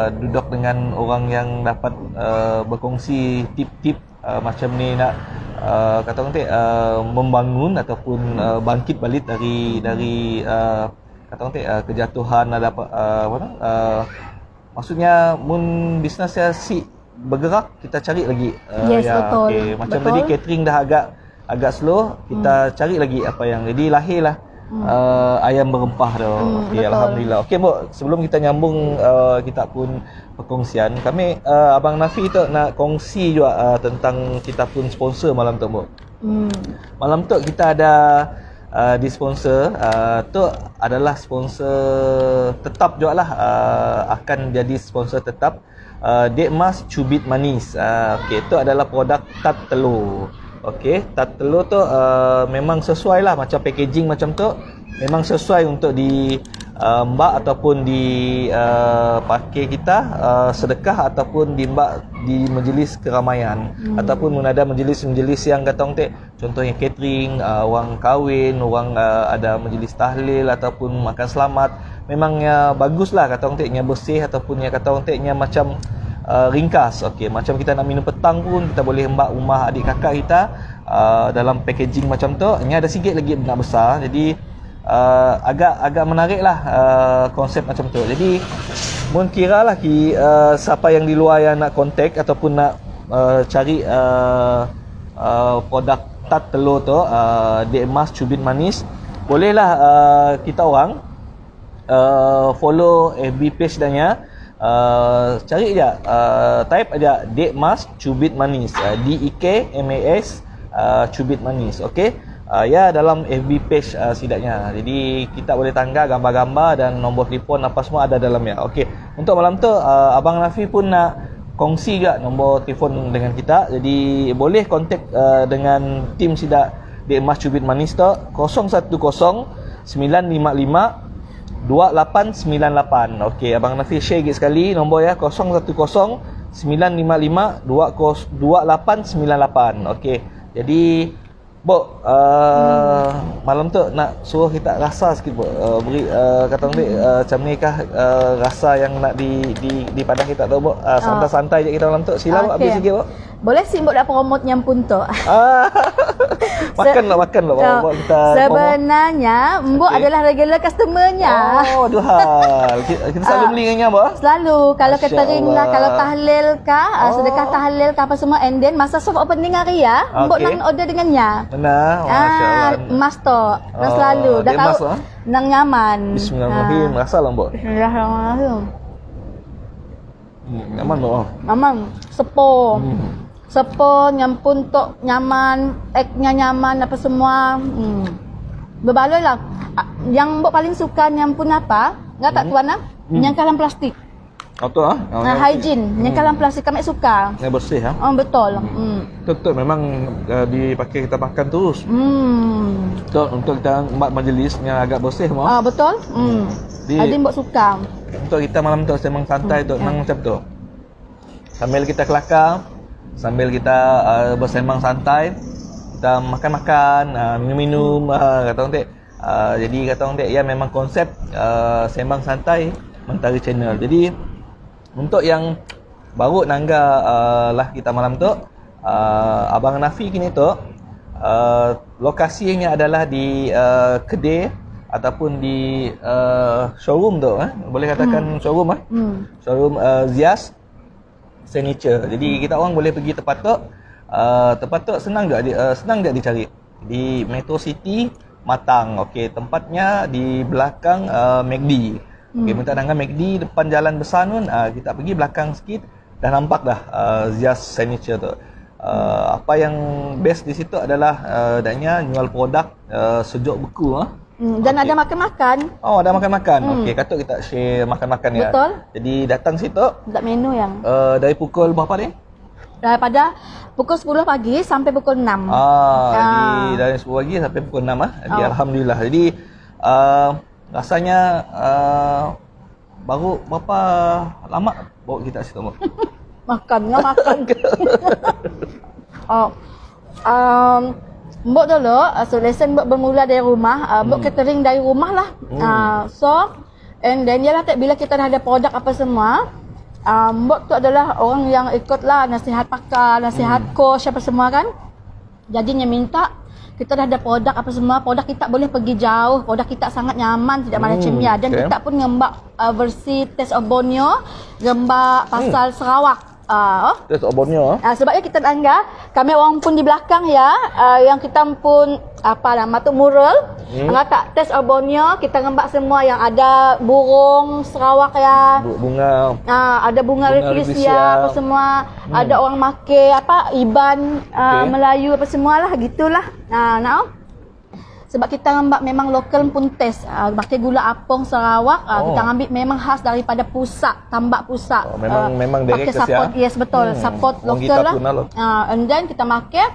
duduk dengan orang yang dapat berkongsi tip-tip macam ni nak kata orang membangun ataupun bangkit balik dari kata orang kejatuhan maksudnya mun bisnes saya bergerak kita cari lagi betul. Macam tadi catering dah agak slow, kita cari lagi apa yang jadi lahirlah ayam berempah tu. Okey, alhamdulillah. Okey Mbok, sebelum kita nyambung kita pun perkongsian, kami Abang Nafi tu nak kongsi juga tentang kita pun sponsor malam tu Mbok. Malam tu kita ada di sponsor tu adalah sponsor tetap juga lah, akan jadi sponsor tetap Dek Mas Cubit Manis. Okey, itu adalah produk tat telur. Okey, tat telur tu memang sesuai lah macam packaging macam tu. Memang sesuai untuk di mbak ataupun di pakai kita sedekah ataupun di mbak di majlis keramaian ataupun ada majlis-majlis yang kata orang contohnya catering, orang kahwin, orang ada majlis tahlil ataupun makan selamat. Memangnya baguslah kata orang nya bersih ataupun yang kata orang nya macam ringkas. Okey, macam kita nak minum petang pun kita boleh mbak rumah adik kakak kita dalam packaging macam tu. Ini ada sikit lagi nak besar. Jadi agak menarik lah konsep macam tu. Jadi mun kira lah siapa yang di luar yang nak kontak ataupun nak cari produk tat telur tu Dek Mas Cubit Manis, bolehlah kita orang follow FB page danya. Cari aja type aja Dek Mas Cubit Manis, DEK MAS cubit manis. Okey. Ya, dalam FB page sidaknya. Jadi kita boleh tangga gambar-gambar dan nombor telefon apa semua ada dalamnya. Okey. Untuk malam tu Abang Nafi pun nak kongsi juga nombor telefon dengan kita. Jadi boleh kontak dengan tim sidak di Emas Cubit Manis tu 010 955 2898. Okey, Abang Nafi share lagi sekali nombor ya, 010 955 2898. Okey. Jadi Bok, malam tu nak suruh kita rasa sikit Bok. Beri kata orang macam ni kah rasa yang nak di padang kita tu Bok. Santai-santai je kita malam tu. Sila Bok, habis sikit Bok. Boleh sih Mbok dah promote nyampun tu. Makan lah Bok kita. Sebenarnya Mbok adalah regular customer-nya. Oh, dua hal. Kita selalu beli dengan Mbok. Selalu. Kalau Masya catering lah, Allah. kalau tahlil kah, sedekah tahlil kah apa semua, and then masa soft opening hari ya, Mbok Okey. nang order dengannya. Benar. Masya Allah. Emas tu. Dah selalu. Dah dia tahu. emas, Nang nyaman. Bismillahirrahmanirrahim. Rasa lah Mbok. Bismillahirrahmanirrahim. Nyaman Mbok. Mamang, sepo. Sepo, nyampun tok nyaman, egg-nya nyaman apa semua. Berbaloi lah. Yang Mbok paling suka nyampun apa? Enggak tak tuan ah? Yang kalam plastik. Betul ah? Hygiene, yang kalam plastik kami suka. Yang bersih ah. Oh betul. Betul memang dipakai kita makan terus. Untuk kita buat majlis yang agak bersih mah. Betul. Jadi Mbok suka. Untuk kita malam tu memang santai tu, memang macam tu. Sambil kita kelakar, sambil kita bersemang santai, kita makan-makan, minum-minum, kata orang tek. Jadi kata orang tek, ya memang konsep sembang santai Mentari Channel. Jadi untuk yang baru nangga lah kita malam tu, Abang Nafi kini tu lokasinya adalah di kedai ataupun di showroom tu, boleh katakan showroom showroom Zias Signature. Jadi kita orang boleh pergi tempat tu senang tak dicari di Metro City Matang. Okey, tempatnya di belakang McD. Okey, minta dengan McD depan jalan besar nun, kita pergi belakang sikit dah nampak dah Zias Signature tu. Apa yang best di situ adalah adanya jual produk sejuk beku. Dan ada makan-makan. Oh, ada makan-makan. Okey, katuk kita share makan-makan ya. Betul. Jadi datang situ Tak menu yang dari pukul berapa ni? daripada pukul 10 pagi sampai pukul 6. Dari 10 pagi sampai pukul 6 Jadi alhamdulillah. Jadi rasanya baru berapa lama bawa kita situ Mbok? Makan. Mbok dulu, so lesson Mbok bermula dari rumah, Mbok catering dari rumah lah. So, and then yalah bila kita dah ada produk apa semua, Mbok tu adalah orang yang ikutlah nasihat pakar, nasihat coach apa semua kan. Jadinya minta kita dah ada produk apa semua, produk kita boleh pergi jauh, produk kita sangat nyaman, tidak macam ya. Dan kita pun ngembak versi Taste of Borneo, ngembak pasal Sarawak. Taste of Borneo. Sebabnya kita tangga, kami orang pun di belakang ya, yang kita pun apa nama tu mural. Tak Taste of Borneo, kita ngembak semua yang ada burung Sarawak ya. Bunga. Ada bunga Rafflesia apa semua. Ada orang make apa Iban Melayu apa semualah gitulah. Sebab kita ngambak memang lokal pun test. Pakai gula apung Sarawak, kita ambil memang khas daripada pusat, tambak pusat. Memang pakai direct support, yes betul, support lokal lah. And then kita pakai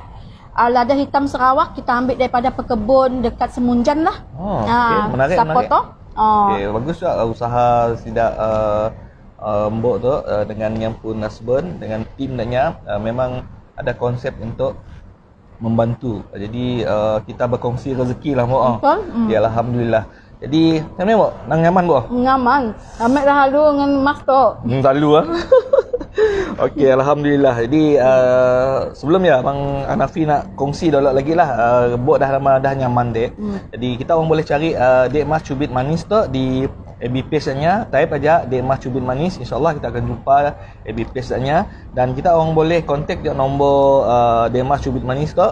lada hitam Sarawak, kita ambil daripada pekebun dekat Semunjan lah. Menarik, support menarik. tu. Bagus juga usaha sidak Mbok tu dengan yang pun husband, dengan tim dannya memang ada konsep untuk membantu. Jadi kita berkongsi rezeki lah Mbok. Ya alhamdulillah. Jadi macam ni Mbok? Nang nyaman Mbok? Nyaman. Ambil dah lalu dengan mas tu. Lalu Okey, alhamdulillah. Jadi sebelum ya Abang Hanafi nak kongsi dulu lagi lah, Mbok dah nyaman dek. Jadi kita orang boleh cari Dek Mas Cubit Manis tu di FB page-nya, type aja Dek Mas Cubit Manis, insya-Allah kita akan jumpa FB page-nya. Dan kita orang boleh kontak dia nombor Dek Mas Cubit Manis tu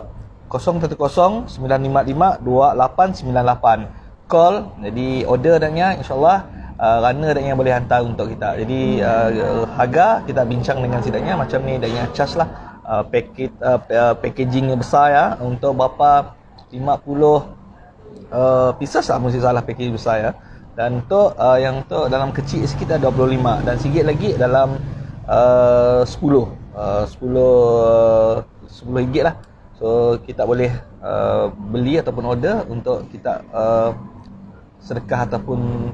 010 955 2898. Call, jadi order dannya insya-Allah runner dan yang boleh hantar untuk kita. Jadi harga kita bincang dengan sidaknya macam ni, dan yang charge lah packagingnya besar ya, untuk berapa 50 pieces lah, mesti salah packaging besar ya. Dan untuk yang untuk dalam kecil sikit ada 25, dan sikit lagi dalam 10 ringgit lah. So kita boleh beli ataupun order untuk kita sedekah ataupun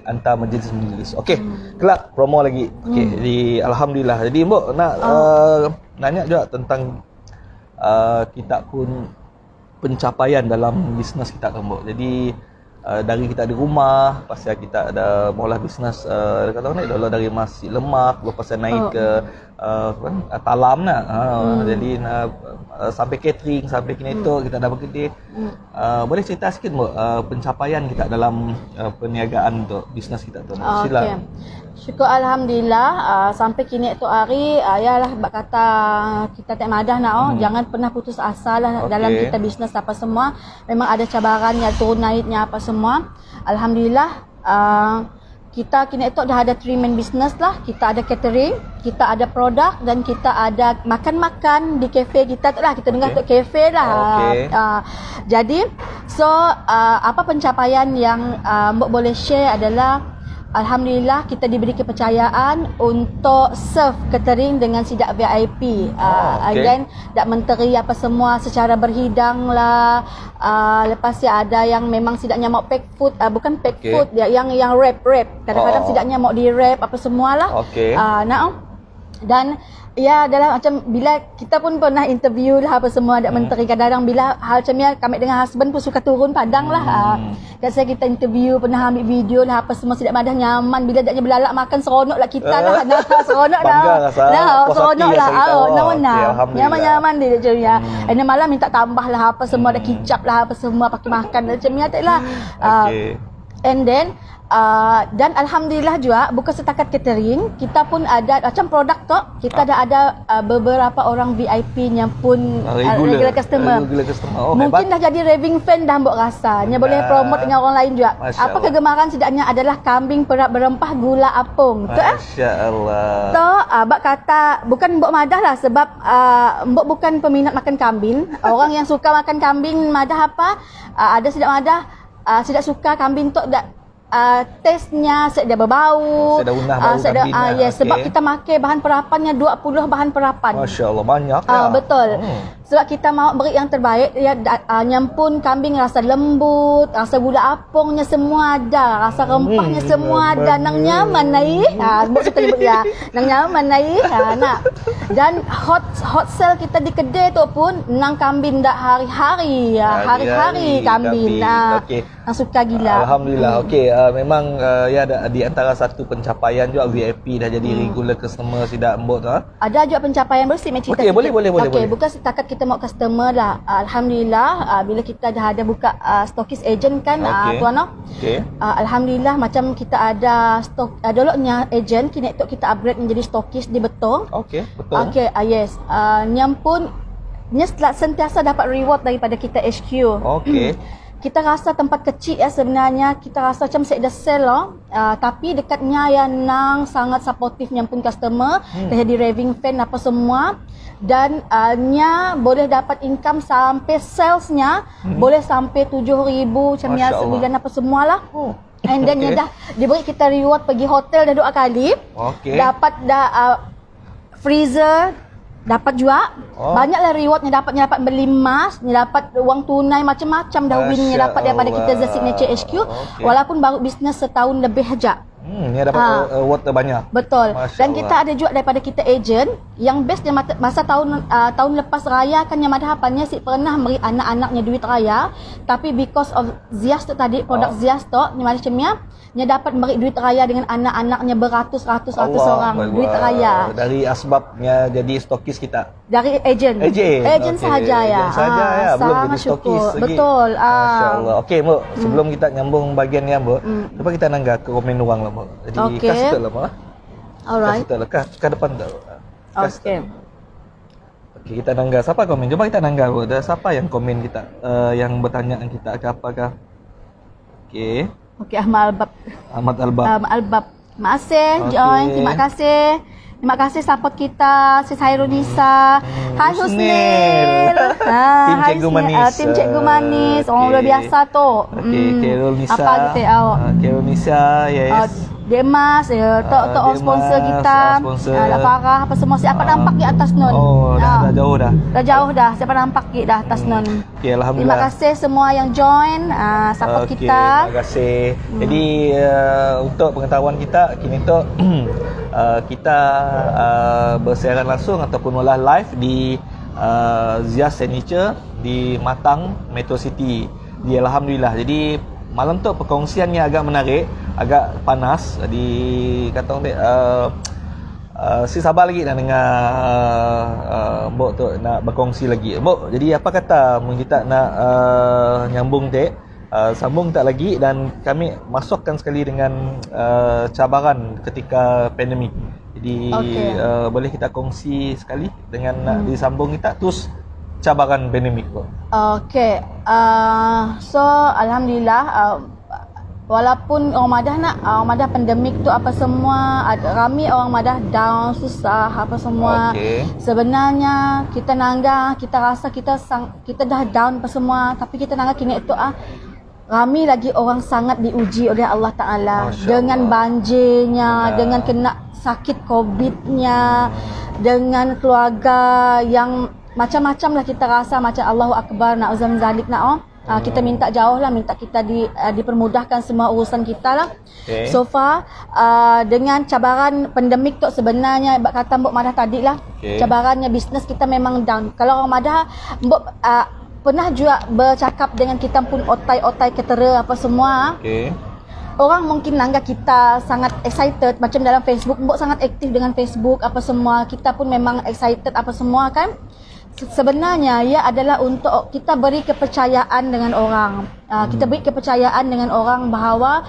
hantar majlis-majlis. Okey, kelak promo lagi. Okey, jadi alhamdulillah. Jadi Mbok nak nanya juga tentang kita pun pencapaian dalam bisnes kita kan Mbok. Jadi dari kita di rumah, pasal kita ada mula bisnes kata ni dulu dari Masjid Lemak, lepas naik ke Talam nak. Jadi sampai catering, sampai kini tu kita dah berkedai. Boleh cerita sikit Mbak pencapaian kita dalam perniagaan untuk bisnes kita tu. Sila. Okay. Syukur alhamdulillah sampai kini tu hari yalah bak kata kita tak madah nak jangan pernah putus asa lah dalam kita bisnes apa semua. Memang ada cabarannya, turun naiknya apa semua. Alhamdulillah kita kini itu dah ada 3 main business lah. Kita ada catering, kita ada produk, dan kita ada makan-makan di kafe kita tu lah. Kita dengar tu kafe lah. Jadi so apa pencapaian yang Mbok boleh share adalah alhamdulillah kita diberi kepercayaan untuk serve catering dengan sidak VIP. Again, dak menteri apa semua secara berhidang lah. Lepas ya ada yang memang sidaknya mau pack food, bukan pack food, yang wrap. Kadang-kadang sidaknya mau di wrap apa semualah. Dan ya dalam macam bila kita pun pernah interview lah apa semua ada menteri, kadang-kadang bila hal macam ni kami dengan husband pun suka turun padang lah. Biasa kita interview, pernah ambil video lah apa semua, tidak madah nyaman bila daknya belalak makan seronok lah kita lah. Seronok dah. Seronok lah. Nyaman dia macam ni. And malam minta tambah lah apa semua, ada kicap lah apa semua pakai makan macam ni lah. And then dan alhamdulillah juga bukan setakat catering, kita pun ada macam produk tu, kita ada beberapa orang VIP-nya pun regular customer. Mungkin dah jadi raving fan dah Mbok rasanya, boleh promote dengan orang lain juga. Apa kegemaran sidaknya adalah kambing perap berempah gula apung. Masya-Allah. Tu Mbak kata bukan Mbok madah lah, sebab Mbok bukan peminat makan kambing. Orang yang suka makan kambing madah apa? Ada sidak madah sidak suka kambing tu taste-nya dia berbau, bau kambing. Yes, sebab kita makan bahan perapannya 20 bahan perapan. Masya-Allah, banyak lah. Betul. Sebab kita mau beri yang terbaik, ya nyampun kambing rasa lembut, rasa gula apungnya semua ada, rasa rempahnya semua ada, nang nyaman nai. Sebab kita nyebut ya, nang nyaman nai. Nak. Dan hot sell kita di kedai tu pun nang kambing dak hari-hari, hari-hari kambing. Nang suka gila. Alhamdulillah. Okey, memang ya ada di antara satu pencapaian juga VIP dah jadi regular customer sidak Mbok tu. Ada juga pencapaian bersih cerita. Okey, boleh. Okey, bukan setakat kita mau customer lah. Alhamdulillah bila kita dah ada buka stokis agent kan tuan. Alhamdulillah macam kita ada stok dulunya agent, kini tu kita upgrade menjadi stokis di Betong. Okey, betul. Okey, yes. Nyampun sentiasa dapat reward daripada kita HQ. Okey. Kita rasa tempat kecil ya sebenarnya, kita rasa macam saya dah sell tapi dekatnya yang nang sangat supportifnya pun customer, dah jadi raving fan apa semua, dan nya boleh dapat income sampai salesnya boleh sampai 7,000 macam ni sebulan apa semualah. And then dah diberi kita reward pergi hotel dah 2 kali. Dapat freezer dapat juga. Banyaklah rewardnya dapatnya, dapat beli emas, dapat wang tunai macam-macam dah winnya dapat daripada kita The Signature HQ. Walaupun baru bisnes setahun lebih aja. Ni dapat award terbanyak. Betul. Dan kita ada juga daripada kita agent yang best dia masa tahun lepas raya kan yang madhapannya si pernah beri anak-anaknya duit raya, tapi because of Zias tu tadi, produk Zias tu ni macamnya dia dapat beri duit raya dengan anak-anaknya beratus-ratus orang duit raya. Dari asbabnya jadi stokis kita. Dari agent sahaja ya. Agent sahaja ya, belum jadi stokis lagi. Betul. Masya-Allah. Okey, Mbok, sebelum kita nyambung bahagian ni, Mbok, lepas kita nanggah ke komen orang lah, Mbok. Jadi kasih tu lah, Mbok. Alright. Kasih tu lah, ke depan tu. Okey. Okey, kita nanggah. Siapa komen? Cuba kita nanggah, Mbok. Ada siapa yang komen kita, yang bertanya kita ke apakah? Okey. Okey, Ahmad Albab. Terima kasih, John. Terima kasih. Terima kasih support kita, si Hairul Nisa. Hai Husnil. Tim hai Cikgu Husnil. Manis. Tim Cikgu Manis. Orang luar biasa tu. Okey, Carol Nisa. Apa kita Carol Nisa, yes. Demas, tok orang sponsor kita. Sponsor. Farah apa semua siapa nampak di atas nun. Oh, dah jauh dah. Dah jauh dah. Siapa nampak di atas nun. Okey, alhamdulillah. Terima kasih semua yang join, support Okey, kita. Terima kasih. Jadi untuk pengetahuan kita kini tu kita bersiaran langsung ataupun olah live di Zia's Signature di Matang Metro City. Di alhamdulillah. Jadi malam tu perkongsiannya agak menarik, agak panas. Di kata orang si sabar lagi nak dengar Mbok tu nak berkongsi lagi. Mbok, jadi apa kata mungkin kita nak nyambung dek? Sambung tak lagi dan kami masukkan sekali dengan cabaran ketika pandemik. Jadi boleh kita kongsi sekali dengan nak disambung kita terus cabaran pandemik tu. Okey. So alhamdulillah walaupun orang Madah pandemik tu apa semua, ramai orang Madah down, susah apa semua. Sebenarnya kita nangga, kita rasa kita dah down apa semua, tapi kita nangga kini itu ramai lagi orang sangat diuji oleh Allah Ta'ala dengan banjirnya, dengan kena sakit COVID-nya, dengan keluarga yang macam-macam lah kita rasa macam Allahu Akbar, na'udzam zalik kita minta jauh lah, minta kita dipermudahkan semua urusan kita lah. So far dengan cabaran pandemik tu sebenarnya kata Mbok Madah tadi lah, cabarannya bisnes kita memang down. Kalau orang Madah Mbok pernah juga bercakap dengan kita pun otai-otai ketera apa semua. Orang mungkin nanggap kita sangat excited macam dalam Facebook, Mbok sangat aktif dengan Facebook apa semua, kita pun memang excited apa semua kan. Sebenarnya ia adalah untuk kita beri kepercayaan dengan orang. Kita beri kepercayaan dengan orang bahawa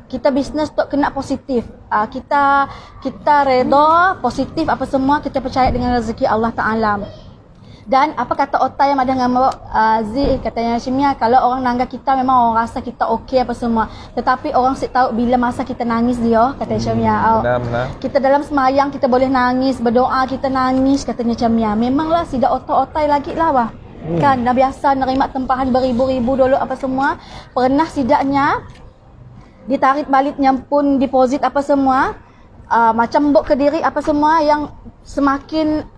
kita bisnes tu kena positif. Kita redha positif apa semua, kita percaya dengan rezeki Allah Ta'ala. Dan apa kata otai yang ada dengan Mbok Zee, katanya Shimia, kalau orang nangga kita memang orang rasa kita okey apa semua. Tetapi orang sik tahu bila masa kita nangis dia, katanya Shimia. Benar. Kita dalam semayang kita boleh nangis, berdoa kita nangis, katanya Shimia. Memanglah tidak otai lagi lah wah. Kan dah biasa nerima tempahan beribu-ribu dulu apa semua. Pernah sidaknya ditarik baliknya pun deposit apa semua. Macam Mbok Kediri apa semua yang semakin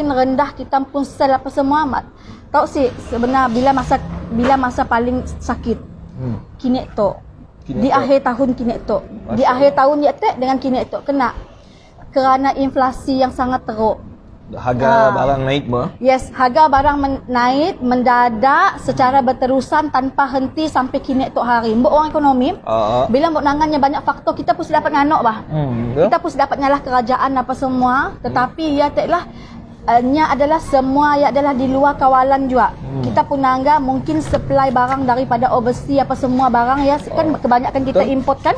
rendah kita pun sell apa semua. Tahu sih sebenarnya bila masa paling sakit kini tu di akhir tahun kini tu di akhir tahun ya dengan kini tu kena kerana inflasi yang sangat teruk. Harga barang naik mah. Yes, harga barang naik mendadak secara berterusan tanpa henti sampai kini tu hari. Mbok orang ekonomi, bila mbok nangannya banyak faktor, kita pun dapat nganok bah. Kita pun dapat nyalah kerajaan apa semua, tetapi ya taklah nya adalah semua ya adalah di luar kawalan juga. Kita pun nangga mungkin supply barang daripada overseas apa semua barang ya kan kebanyakan kita import kan.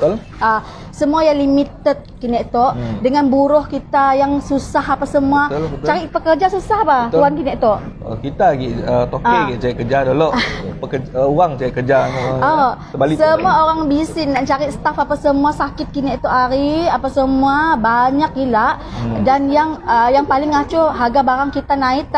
Semua yang limited kini tu dengan buruh kita yang susah apa semua. Cari pekerja susah bah tuan kini tu. Kita toke cari kerja dulu. Wang cari kerja. Semua orang bising nak cari staff apa semua sakit kini tu hari apa semua banyak gila. Dan yang paling ngaco harga barang kita naik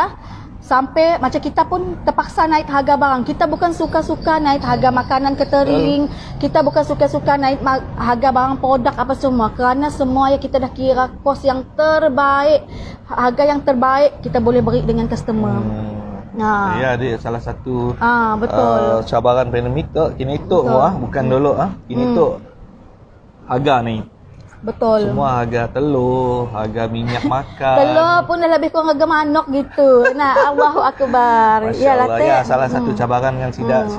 sampai macam kita pun terpaksa naik harga barang. Kita bukan suka-suka naik harga makanan catering, kita bukan suka-suka naik harga barang produk apa semua, kerana semua yang kita dah kira kos yang terbaik, harga yang terbaik kita boleh beri dengan customer. Ya, dia salah satu betul. cabaran pandemik tu kini tu bukan dulu kini tu harga naik. Betul. Semua harga telur, harga minyak makan. Telur pun dah lebih kurang harga manok gitu. Nah, Allahu Akbar. Iyalah, ya salah satu cabaran yang sidak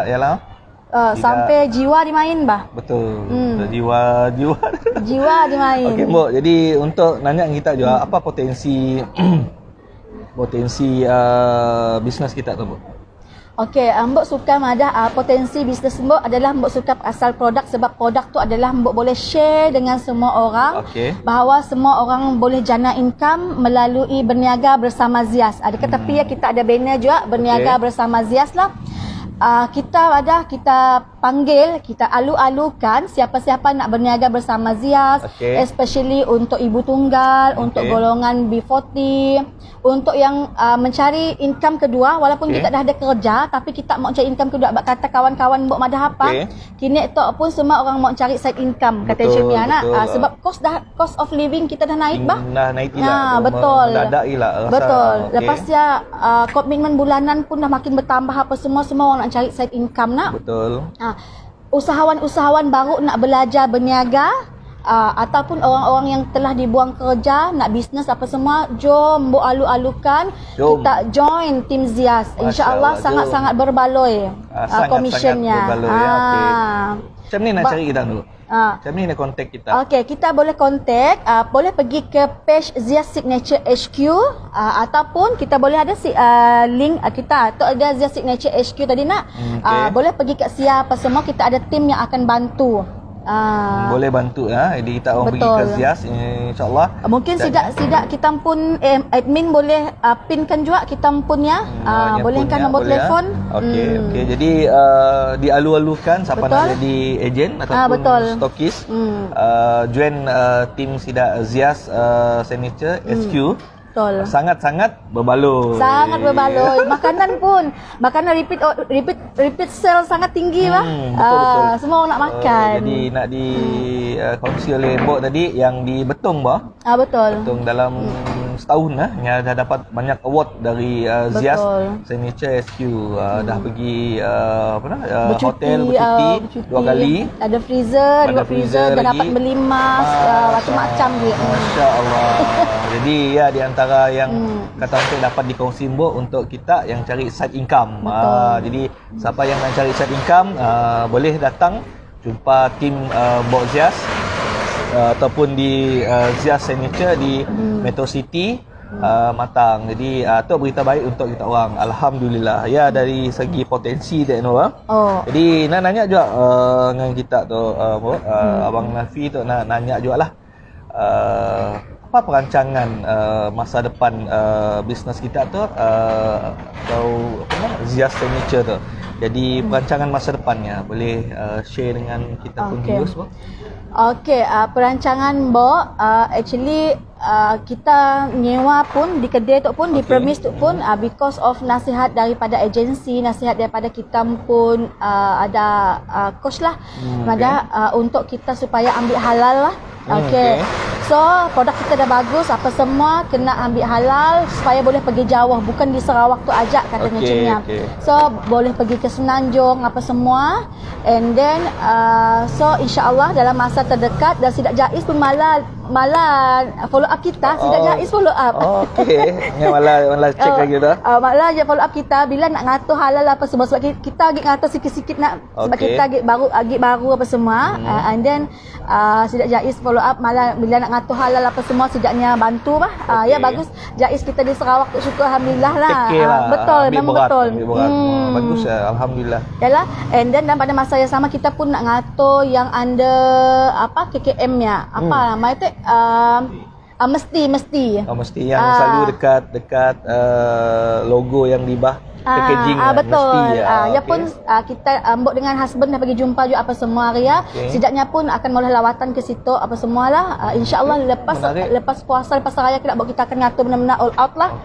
yalah. Sampai jiwa dimain bah. Betul. Jiwa dimain. Okey, Mbok. Jadi untuk nanya kita juga apa potensi bisnes kita tu, Mbok? Okey, Mbok suka Madah potensi bisnes Mbok adalah Mbok suka asal produk sebab produk tu adalah Mbok boleh share dengan semua orang. Bahawa semua orang boleh jana income melalui berniaga bersama Zias. Ada ke tepi ya kita ada banner juga berniaga bersama Zias lah. kita panggil, kita alu-alukan siapa-siapa nak berniaga bersama Zias, especially untuk ibu tunggal, untuk golongan B40, untuk yang mencari income kedua walaupun kita dah ada kerja tapi kita mau cari income kedua. Kata kawan-kawan mbok madah apa, kini tok pun semua orang mau cari side income kata Encik Mia nak. Sebab cost of living kita dah naik bah. Dah naik gila. Betul. Mendadak gila rasa. Betul. Lepas ya komitmen bulanan pun dah makin bertambah apa semua orang nak cari side income nak. Betul. Usahawan-usahawan baru nak belajar berniaga, ataupun orang-orang yang telah dibuang kerja nak bisnes apa semua, jom buat alu-alukan, kita join tim Zias. InsyaAllah sangat-sangat berbaloi komisionnya. Sangat berbaloi Macam ni nak cari kita dulu. Macam ni nak kontak kita. Okey, kita boleh kontak, boleh pergi ke page Zias Signature HQ, ataupun kita boleh ada link kita atau ada Zias Signature HQ tadi nak. Boleh pergi kat siapa semua, kita ada tim yang akan bantu. Boleh bantu jadi kita orang pergi ke Zias, insyaAllah. Mungkin sidak kita pun admin boleh pinkan juga kita punya bolehkan nombor telefon. Okey. Jadi dialu-alukan siapa nak jadi ejen ataupun stokis, join tim sidak Zias Signature HQ. Betul. Sangat-sangat berbaloi. Sangat berbaloi. Makanan repeat sale sangat tinggi lah. Betul. Semua orang nak makan. Jadi nak kongsi oleh Mbok tadi yang di Betong bah. Betul. Betong dalam setahun yang dah dapat banyak award dari Zias Signature HQ. Dah pergi hotel bercuti 2 kali. Ada freezer, 2 freezer dah dapat beli emas, macam-macam dia. Masya-Allah. Jadi di antara yang kata untuk dapat dikongsi Mbok untuk kita yang cari side income. Jadi siapa yang nak cari side income boleh datang jumpa tim Mbok Zias ataupun di Zias Signature di Metro City Matang. Jadi tu berita baik untuk kita orang. Alhamdulillah. Dari segi potensi dia Jadi nak nanya juga dengan kita tu Abang Nafi tu nak nanya jugalah. Apa perancangan masa depan bisnes kita tu atau Zias Signature tu. Jadi perancangan masa depannya boleh share dengan kita pun viewers bang. Perancangan Mbok actually kita nyewa pun di kedai tu pun di premise tu pun because of nasihat daripada agensi, nasihat daripada kita pun ada coach lah untuk kita supaya ambil halal lah. So produk kita dah bagus, apa semua kena ambil halal supaya boleh pergi jauh, bukan di Sarawak tu ajak katanya Cimia. So boleh pergi ke Semenanjung apa semua, and then so insyaAllah dalam masa terdekat dan Sidak Jaiz pun malah follow up kita. Sidak Jaiz follow up. Malah check lagi tu. Malah je follow up kita bila nak ngatur halal apa semua, sebab kita lagi ngatur sikit-sikit nak, sebab kita lagi baru apa semua. And then Sidak Jaiz follow up, malah bila nak ngatur halal apa semua Sidaknya bantu bah. Ya bagus, Jaiz kita di Sarawak tu syukur alhamdulillah lah. Betul, memang betul. Bagus alhamdulillah. Yalah, and then dan pada masa yang sama kita pun nak ngatur yang under KKM-nya. Apa nama itu? Mesti yang selalu dekat logo yang di bah packaging betul. Pun kita Mbok dengan husband dah pergi jumpa juga apa semua Ria. Sidaknya pun akan mula lawatan ke situ apa semualah. InsyaAllah lepas puasa, lepas raya kita akan ngatur benar-benar all out lah.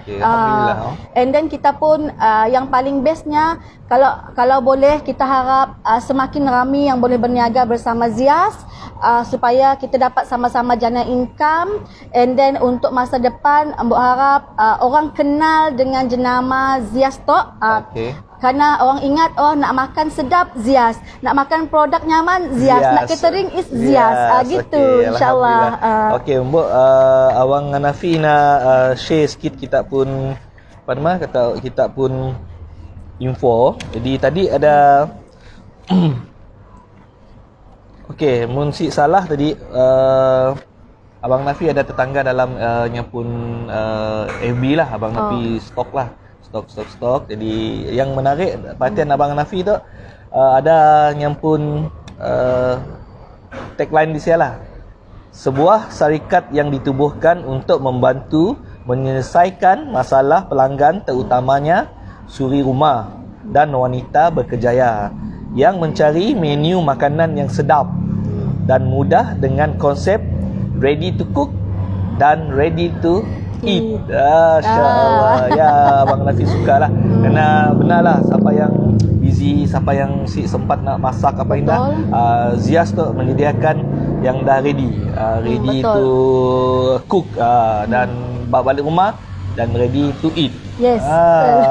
And then kita pun yang paling bestnya kalau boleh kita harap semakin ramai yang boleh berniaga bersama Zias, supaya kita dapat sama-sama jana income. And then untuk masa depan Mbok harap orang kenal dengan jenama Zias Tok. Karena orang ingat nak makan sedap Zias, nak makan produk nyaman Zias, nak catering is Zias. Gitu insyaAllah. Mbok Awang Hanafi nak share sikit kita pun kita pun info. Jadi tadi ada mun si salah tadi Abang Nafi ada tetangga dalam pun FB lah, Abang Nafi stok lah. Stok. Jadi yang menarik perhatian Abang Nafi tu ada yang pun tagline di sini lah. Sebuah syarikat yang ditubuhkan untuk membantu menyelesaikan masalah pelanggan, terutamanya suri rumah. dan wanita berkejaya yang mencari menu makanan yang sedap dan mudah dengan konsep ready to cook dan ready to eat. Masya-Allah. Ya, Abang Nafi sukalah. Kerana benarlah siapa yang busy, siapa yang sempat nak masak apa indah, Zias tu menyediakan yang dah ready, ready to cook dan bawa balik rumah dan ready to eat. Yes.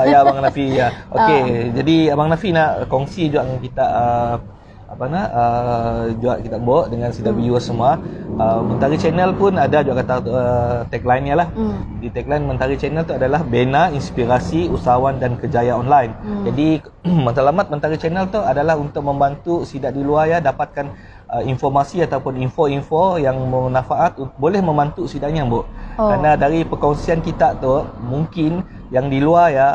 Ya Abang Nafi ya. Okey, jadi Abang Nafi nak kongsi juga dengan kita juga kita bawa dengan CW semua. Mentari Channel pun ada juga kata tagline-nya lah. Di tagline Mentari Channel tu adalah bina inspirasi usahawan dan kerjaya online. Jadi matlamat Mentari Channel tu adalah untuk membantu sidak di luar ya dapatkan informasi ataupun info-info yang bermanfaat, boleh membantu sidaknya Bu. Kerana dari perkongsian kita tu mungkin yang di luar ya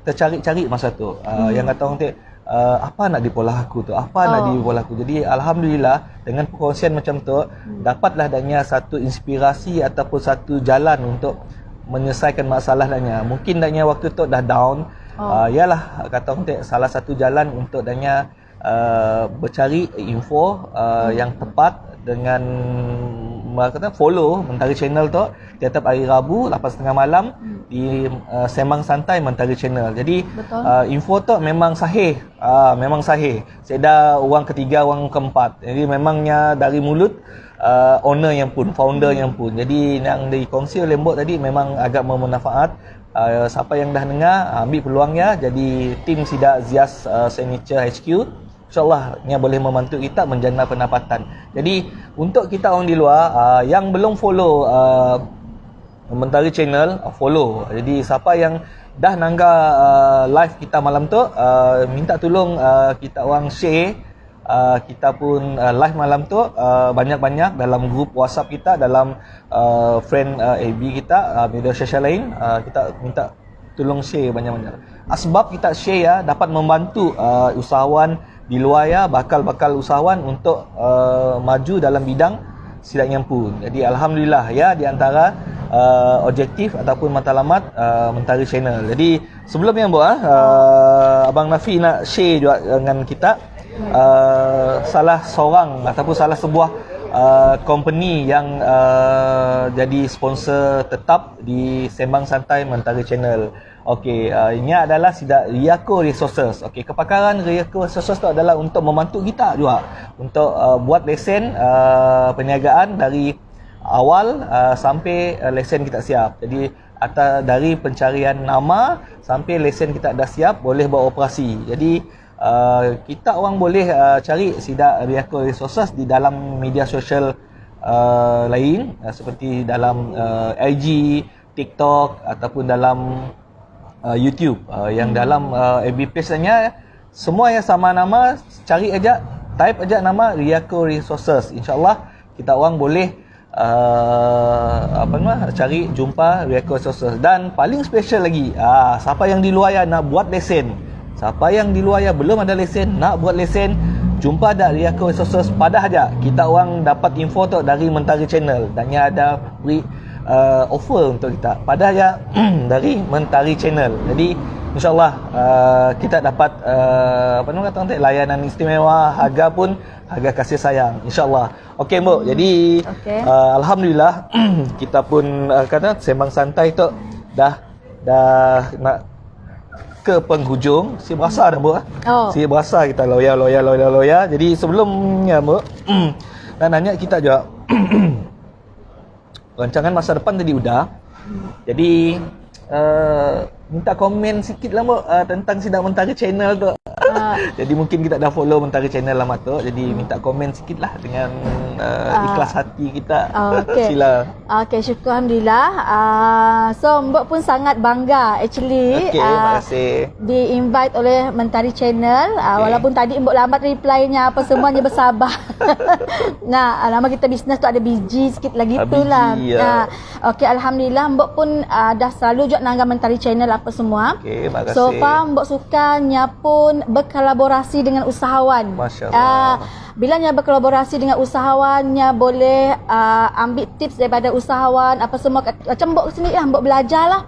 tercari-cari masa tu. Yang kata orang tu apa nak di pola aku tu, apa nak di pola aku. Jadi alhamdulillah dengan perkongsian macam tu dapatlah adanya satu inspirasi ataupun satu jalan untuk menyelesaikan masalah adanya. Mungkin adanya waktu tu dah down. Yalah kata orang tu salah satu jalan untuk adanya bercari info yang tepat dengan kata follow Mentari Channel tu tiap-tiap hari Rabu 8:30 malam di Sembang Santai Mentari Channel. Jadi info tu memang sahih. Memang sahih. Saya dah orang ketiga, orang keempat. Jadi memangnya dari mulut owner yang pun, founder yang pun. Jadi yang dikongsi oleh Mbok tadi memang agak bermanfaat. Siapa yang dah dengar ambil peluangnya jadi tim Sidak Zias Signature HQ. InsyaAllah ni boleh membantu kita menjana pendapatan. Jadi untuk kita orang di luar yang belum follow Mentari Channel, follow. Jadi siapa yang dah nangga live kita malam tu, minta tolong kita orang share. Kita pun live malam tu banyak-banyak dalam grup WhatsApp kita, dalam friend AB kita, media sosial lain. Kita minta tolong share banyak-banyak. Sebab kita share ya dapat membantu usahawan di luar ya, bakal usahawan untuk maju dalam bidang sidaknya pun. Jadi alhamdulillah ya di antara objektif ataupun matlamat Mentari Channel. Jadi sebelum yang Abang Nafi nak share juga dengan kita salah seorang ataupun salah sebuah company yang jadi sponsor tetap di Sembang Santai Mentari Channel. Okey, ini adalah Sidak Riako Resources. Okey, kepakaran Riako Resources tu adalah untuk membantu kita juga untuk buat lesen perniagaan dari awal sampai lesen kita siap. Jadi dari pencarian nama sampai lesen kita dah siap boleh buat operasi. Jadi kita orang boleh cari Sidak Riako Resources di dalam media sosial lain seperti dalam IG, TikTok ataupun dalam YouTube. Yang dalam FB page-nya semua yang sama nama, cari aja, type aja nama Riako Resources. InsyaAllah kita orang boleh cari jumpa Riako Resources. Dan paling special lagi, siapa yang di luar ya nak buat lesen, siapa yang di luar ya belum ada lesen, nak buat lesen, jumpa dak Riako Resources pada aja. Kita orang dapat info tu dari Mentari Channel dan ada beri offer untuk kita pada ya dari Mentari Channel. Jadi insyaallah kita dapat layanan istimewa, harga pun harga kasih sayang insyaallah. Okey Mbok, jadi alhamdulillah kita pun kata Sembang Santai tu dah nak ke penghujung. Si berasa dah Mbok. Si berasa kita loya. Jadi sebelumnya Mbok dan nanya kita juga rancangan masa depan tadi udah. Jadi minta komen sikit lah Mbok tentang Sidak Mentari Channel tu. Jadi mungkin kita dah follow Mentari Channel lama tu. Jadi minta komen sikit lah dengan ikhlas hati kita. Sila. Okey, syukur Alhamdulillah. So Mbok pun sangat bangga actually. Terima kasih. Di-invite oleh Mentari Channel. Walaupun tadi Mbok lambat reply-nya apa semuanya bersabar. Nah, nama kita bisnes tu ada biji sikit lagi tu lah. Okey, Alhamdulillah Mbok pun dah selalu juga nangga Mentari Channel apa semua. Okey, terima kasih. So far Mbok sukanya pun berkolaborasi dengan usahawan. Masya-Allah. Bilanya berkolaborasi dengan usahawannya boleh ambil tips daripada usahawan apa semua. Macam Mbok sendiri lah, Mbok belajar lah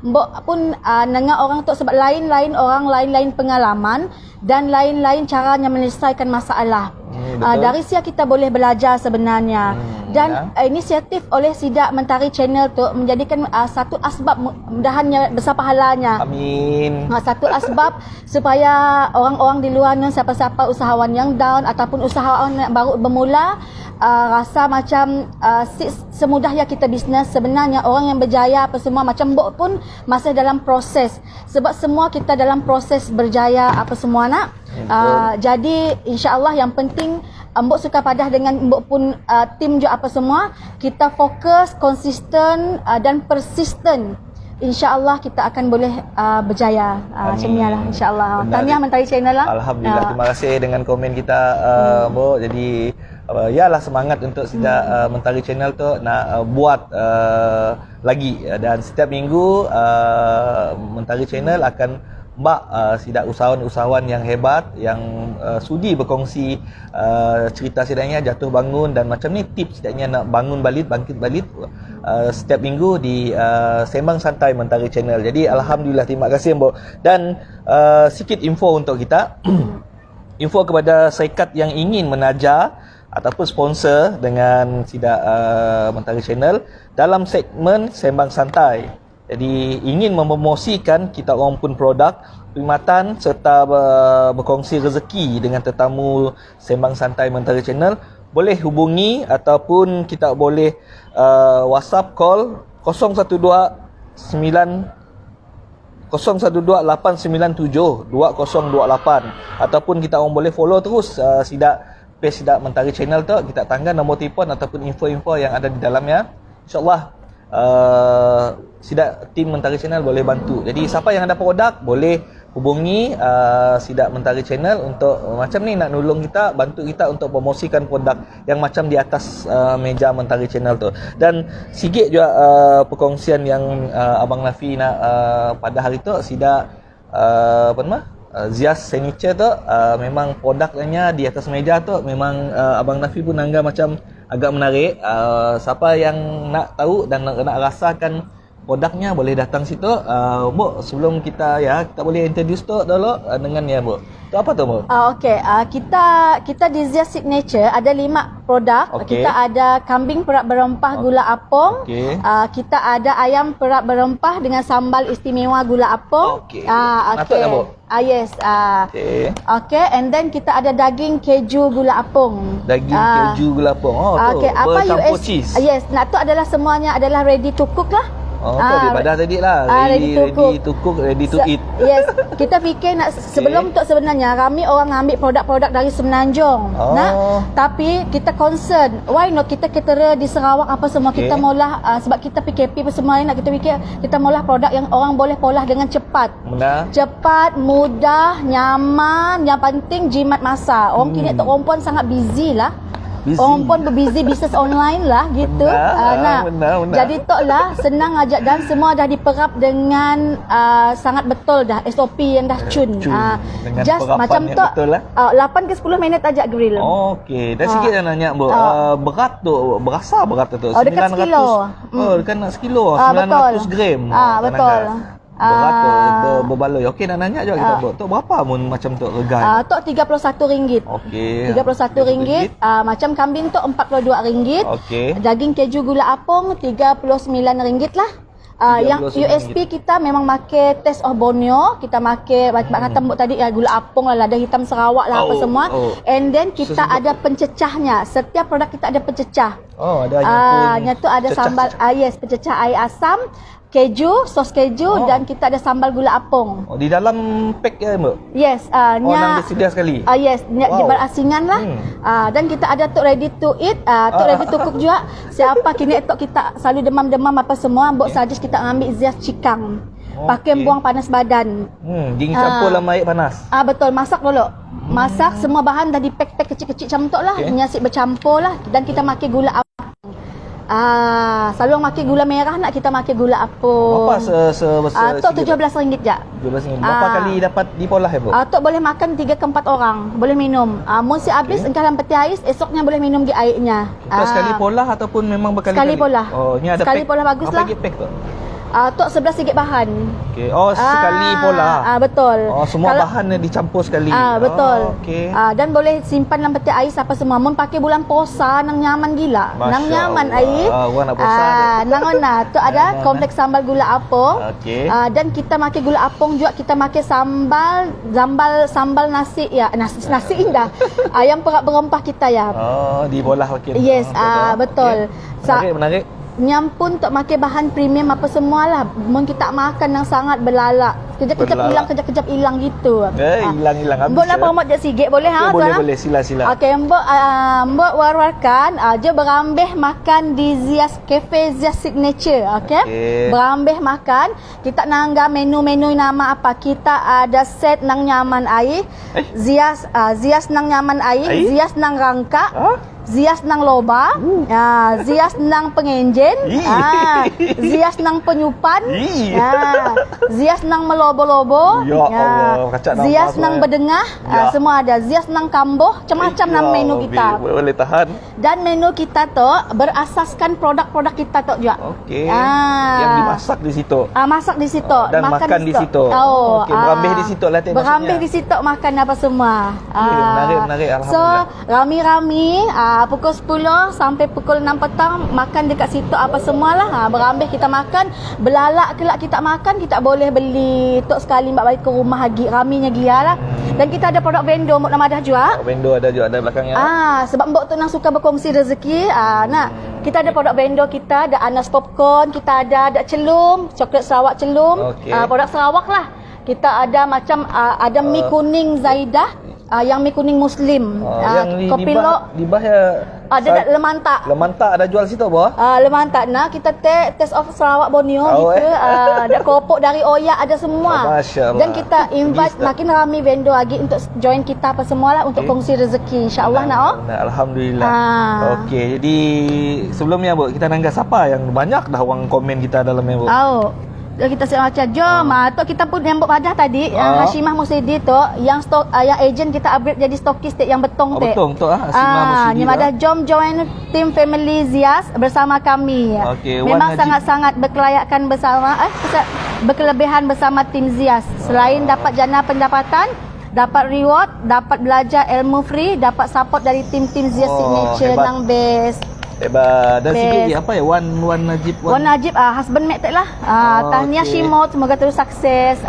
mbok pun dengar orang tu sebab lain-lain orang, lain-lain pengalaman dan lain-lain caranya menyelesaikan masalah. Betul. Dari sia kita boleh belajar sebenarnya. Dan inisiatif oleh Sidak Mentari Channel tu menjadikan satu asbab mudahannya besar pahalanya. Amin. Satu asbab supaya orang-orang di luar ni, siapa-siapa usahawan yang down ataupun usahawan yang baru bermula, rasa macam semudah ya kita bisnes. Sebenarnya orang yang berjaya apa semua macam Mbok pun masih dalam proses. Sebab semua kita dalam proses berjaya apa semua nak. Jadi insya-Allah yang penting Mbok suka padah dengan Mbok pun tim juga apa semua. Kita fokus, konsisten dan persisten. InsyaAllah kita akan boleh berjaya. Macam ni lah insyaAllah. Tahniah Mentari Channel lah. Alhamdulillah. Terima kasih dengan komen kita Mbok. Jadi yalah semangat untuk Sidak Mentari Channel tu nak buat lagi, dan setiap minggu Mentari Channel akan Sidak usahawan-usahawan yang hebat yang sudi berkongsi cerita sidaknya jatuh bangun dan macam ni, tips sidaknya nak bangun balik, bangkit balik setiap minggu di Sembang Santai Mentari Channel. Jadi alhamdulillah, terima kasih Mbok. Dan sikit info untuk kita. Info kepada syarikat yang ingin menajar ataupun sponsor dengan Sidak Mentari Channel dalam segmen Sembang Santai. Jadi ingin mempromosikan kita orang pun produk, perkhidmatan serta berkongsi rezeki dengan tetamu Sembang Santai Mentari Channel, boleh hubungi ataupun kita boleh WhatsApp call 012-897-2028 ataupun kita orang boleh follow terus page Sidak Mentari Channel tu. Kita tangga nombor telefon ataupun info-info yang ada di dalamnya. InsyaAllah Sidak tim Mentari Channel boleh bantu. Jadi siapa yang ada produk boleh hubungi Sidak Mentari Channel untuk macam ni nak nolong kita, bantu kita untuk promosikan produk yang macam di atas meja Mentari Channel tu. Dan sikit juga perkongsian yang Abang Nafi nak pada hari tu, Sidak Zias Signature tu memang produknya di atas meja tu memang Abang Nafi pun anggap macam agak menarik. Siapa yang nak tahu dan nak rasakan produknya boleh datang situ. Mbok, sebelum kita boleh introduce tu dulu dengan Mbok. Tu apa tu Mbok? Okey, kita di Zias Signature ada 5 produk. Kita ada kambing perak berempah gula apung. Kita ada ayam perak berempah dengan sambal istimewa gula apung. Patutlah Mbok. Yes. Okay, and then kita ada daging keju gula apung. Daging keju gula apung. Bercampur cheese. Yes, nak tu adalah semuanya adalah ready to cook lah. Tu daripada tadi lah. Ready to cook, ready to eat. Yes, kita fikir nak sebelum tu sebenarnya ramai orang ambil produk-produk dari Semenanjung. Tapi kita concern, why not kita caterer di Sarawak apa semua. Kita maulah sebab kita PKP apa semua ni, nak kita fikir kita maulah produk yang orang boleh olah dengan cepat. Cepat, mudah, nyaman, yang penting jimat masa. Orang kini tu perempuan sangat busy lah. Orang pun berbusy bisnes online lah gitu. Benar. Jadi tok lah senang ajak dan semua dah diperap dengan sangat betul dah SOP yang dah cun. Just macam tok 8 ke 10 minit ajak grill. Okey, dan sikit nak nanya Mbok. Berat tu berasa berat tu 900. Dekat sekilo. Dekat nak sekilo 900 gram. Betul. Berat tu berbaloi. Okey, nak nanya juga kita Mbok. Tok berapa mun macam tok regai? Tok RM31. Okey. RM31. Macam kambing tok RM42. Okey. Daging keju gula apung RM39 lah. Yang USP kita memang make taste of Borneo. Kita make kata Mbok tadi gula apung lah, lada hitam Sarawak lah apa semua. And then kita ada pencecahnya. Setiap produk kita ada pencecah. Ada yang tu ada sambal pencecah air asam, keju, sos keju dan kita ada sambal gula apung. Di dalam pack ya Mbak? Yes. Nang sedia sekali? Yes, di berasingan lah. Dan kita ada tuk ready to eat, tuk ready to cook juga. Siapa kini tuk kita selalu demam-demam apa semua, Mbok suggest kita ambil Zias Cikang. Pakai buang panas badan. Dingin campur dalam air panas? Betul, masak dulu. Masak, semua bahan dah di pack kecil-kecil macam tu lah. Nyasik bercampur lah. Dan kita makan gula apung. Selalu orang makan gula merah, nak kita makan gula apung. Berapa Tok RM17 je. RM17. Berapa kali dapat dipolah ya, Bu? Tok boleh makan 3 ke 4 orang. Boleh minum. Mesti habis engkau dalam peti ais, esoknya boleh minum di airnya. Sekali polah ataupun memang berkali-kali? Sekali polah. Ni ada sekali pack. polah bagus apa lah. Apa pack tu? Tok RM11 bahan. Okey. Oh, sekali pula. Betul. Oh, semua bahan yang dicampur sekali. Betul. Oh, okey. Dan boleh simpan dalam peti ais apa semua. Mun pakai bulan puasa nang nyaman gila. Nang nyaman air. Orang nak puasa. Nang ona tu ada kompleks sambal gula apung. Okey. Dan kita makan gula apung juga kita makan sambal nasi ya. Nasi indah. Yang berempah kita ya. Oh, dibolah okey. Yes, betul. Okay. Menarik. Nyampun untuk makan bahan premium apa semualah. Mun kita makan yang sangat belalak. Kejap-kejap hilang gitu. Hilang habis. Mbok nak promote je sikit boleh Boleh sila. Okey, mbok war-warkan je berambih makan di Zias Cafe Zias Signature, okey? Berambih makan, kita nangga menu-menu nama apa? Kita ada set nang nyaman air. Zias nang nyaman air, Zias nang rangka. Zias nang loba, Zias nang pengenjen, Zias nang penyupan, Zias nang melobo-lobo, Zias nang bedengah, semua ada. Zias nang kamboh, macam-macam nama menu kita. Boleh tahan. Dan menu kita tu berasaskan produk-produk kita tu juga. Okey. Yang dimasak di situ. Masak di situ, dan makan di situ. Okey, berambih di situ lah maksudnya. Berambih di situ makan apa semua. Menarik alhamdulillah. So, rami-rami pukul 10 sampai pukul 6 petang makan dekat situ apa semualah. Berambih kita makan, belalak kelak kita makan, kita boleh beli tok sekali mbak balik ke rumah lagi. Raminya gila lah. Dan kita ada produk vendor Mbok nama dah juga. Vendor ada juga ada belakangnya. Sebab Mbok tu nang suka berkongsi rezeki. Kita ada produk vendor kita, ada Anas Popcorn, kita ada celum, coklat Sarawak celum. Produk Sarawak lah. Kita ada macam ada mi kuning Zaidah. Yang mi kuning Muslim. Yang kopi lok di bahaya ada lemantak. Lemantak ada jual situ apa? Lemantak kita taste of Sarawak Borneo gitu. Ada kopok dari Oyak ada semua. Dan kita invite makin ramai vendor lagi untuk join kita apa semualah untuk kongsi rezeki insya-Allah Alhamdulillah. Okey, jadi sebelumnya Bu, kita nangga siapa yang banyak dah orang komen kita dalamnya Bu. Kita siap macam jom tu kita pun yang padah tadi Hashimah Musidi tu yang stok yang agent kita upgrade jadi stokis yang betong tu. Betong tu Hashimah Musidi. Ni ada jom join tim family Zias bersama kami. Memang sangat-sangat berkelayakan bersama berkelebihan bersama tim Zias. Selain dapat jana pendapatan, dapat reward, dapat belajar ilmu free, dapat support dari tim-tim Zias Signature nang best. Hebat. Dan sikit apa ya? Wan Najib. Wan Najib husband mate lah. Tahniah Shimot, semoga terus sukses.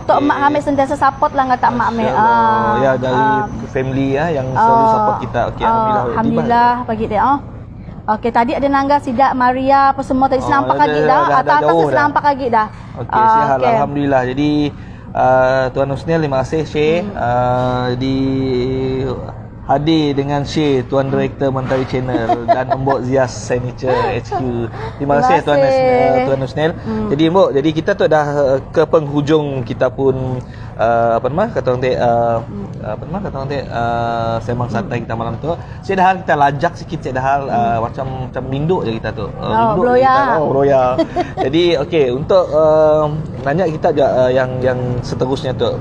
Tok Mak Hamid sentiasa support lah ngata Mak Hamid. Ya dari family yang selalu support kita. Okey, alhamdulillah pagi dia. Okey, tadi ada nangga Sidak Maria apa semua tadi nampak lagi dah. Atas nampak lagi dah. Okey, sihat alhamdulillah. Jadi Tuan Husnil, terima kasih Syekh di hadir dengan Syekh Tuan Direktur Mentari Channel dan Mbok Zias Signature HQ. Terima kasih Tuan Husnil. Jadi Mbok, jadi kita tu dah ke penghujung kita pun sembang santai kita malam tu. Saya dah kita lajak sikit macam minduk je kita tu. Beroya. Jadi okey, untuk nanya kita juga yang seterusnya tu.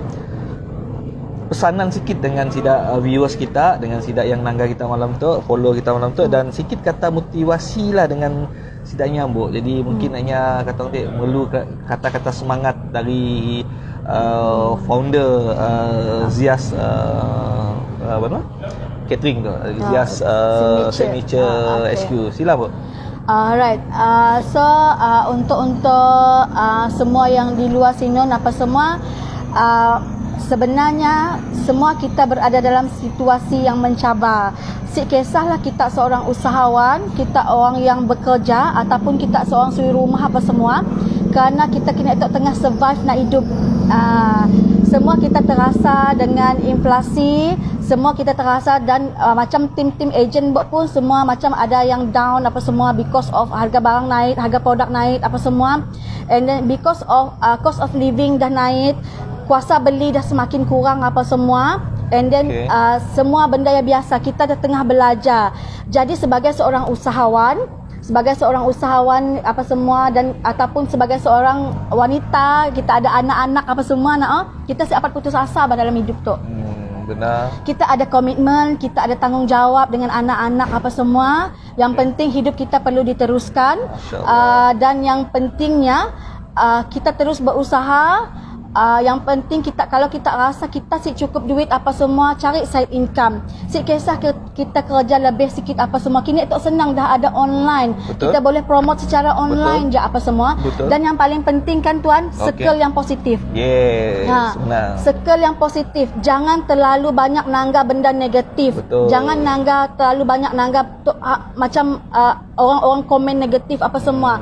Pesanan sikit dengan sida viewers kita, dengan sida yang nangga kita malam tu, follow kita malam tu, dan sikit kata motivasi lah dengan sidanya Mbok. Jadi mungkin hanya kata orang perlu kata-kata semangat dari founder Zias catering tu, Zias Signature HQ. Sila Mbok. Alright. Untuk semua yang di luar sini apa semua sebenarnya semua kita berada dalam situasi yang mencabar. Kisahlah kita seorang usahawan, kita orang yang bekerja ataupun kita seorang suri rumah apa semua, kerana kita kena tengah survive nak hidup. Semua kita terasa dengan inflasi, semua kita terasa dan macam tim-tim agent pun semua macam ada yang down apa semua because of harga barang naik, harga produk naik apa semua, and then because of cost of living dah naik, kuasa beli dah semakin kurang apa semua, and then semua benda yang biasa kita dah tengah belajar. Jadi sebagai seorang usahawan apa semua, dan ataupun sebagai seorang wanita, kita ada anak-anak apa semua kita siap putus asa dalam hidup tu. Benar. Kita ada komitmen, kita ada tanggungjawab dengan anak-anak apa semua. Yang penting hidup kita perlu diteruskan, dan yang pentingnya kita terus berusaha. Yang penting kalau kita rasa kita si cukup duit apa semua, cari side income. Si kisah kita kerja lebih sikit apa semua. Kini itu senang, dah ada online. Betul. Kita boleh promote secara online je apa semua. Betul. Dan yang paling penting kan tuan, circle yang positif. Yes, benar. Circle yang positif. Jangan terlalu banyak nanggap benda negatif. Betul. Jangan terlalu banyak nanggap macam orang-orang komen negatif apa semua.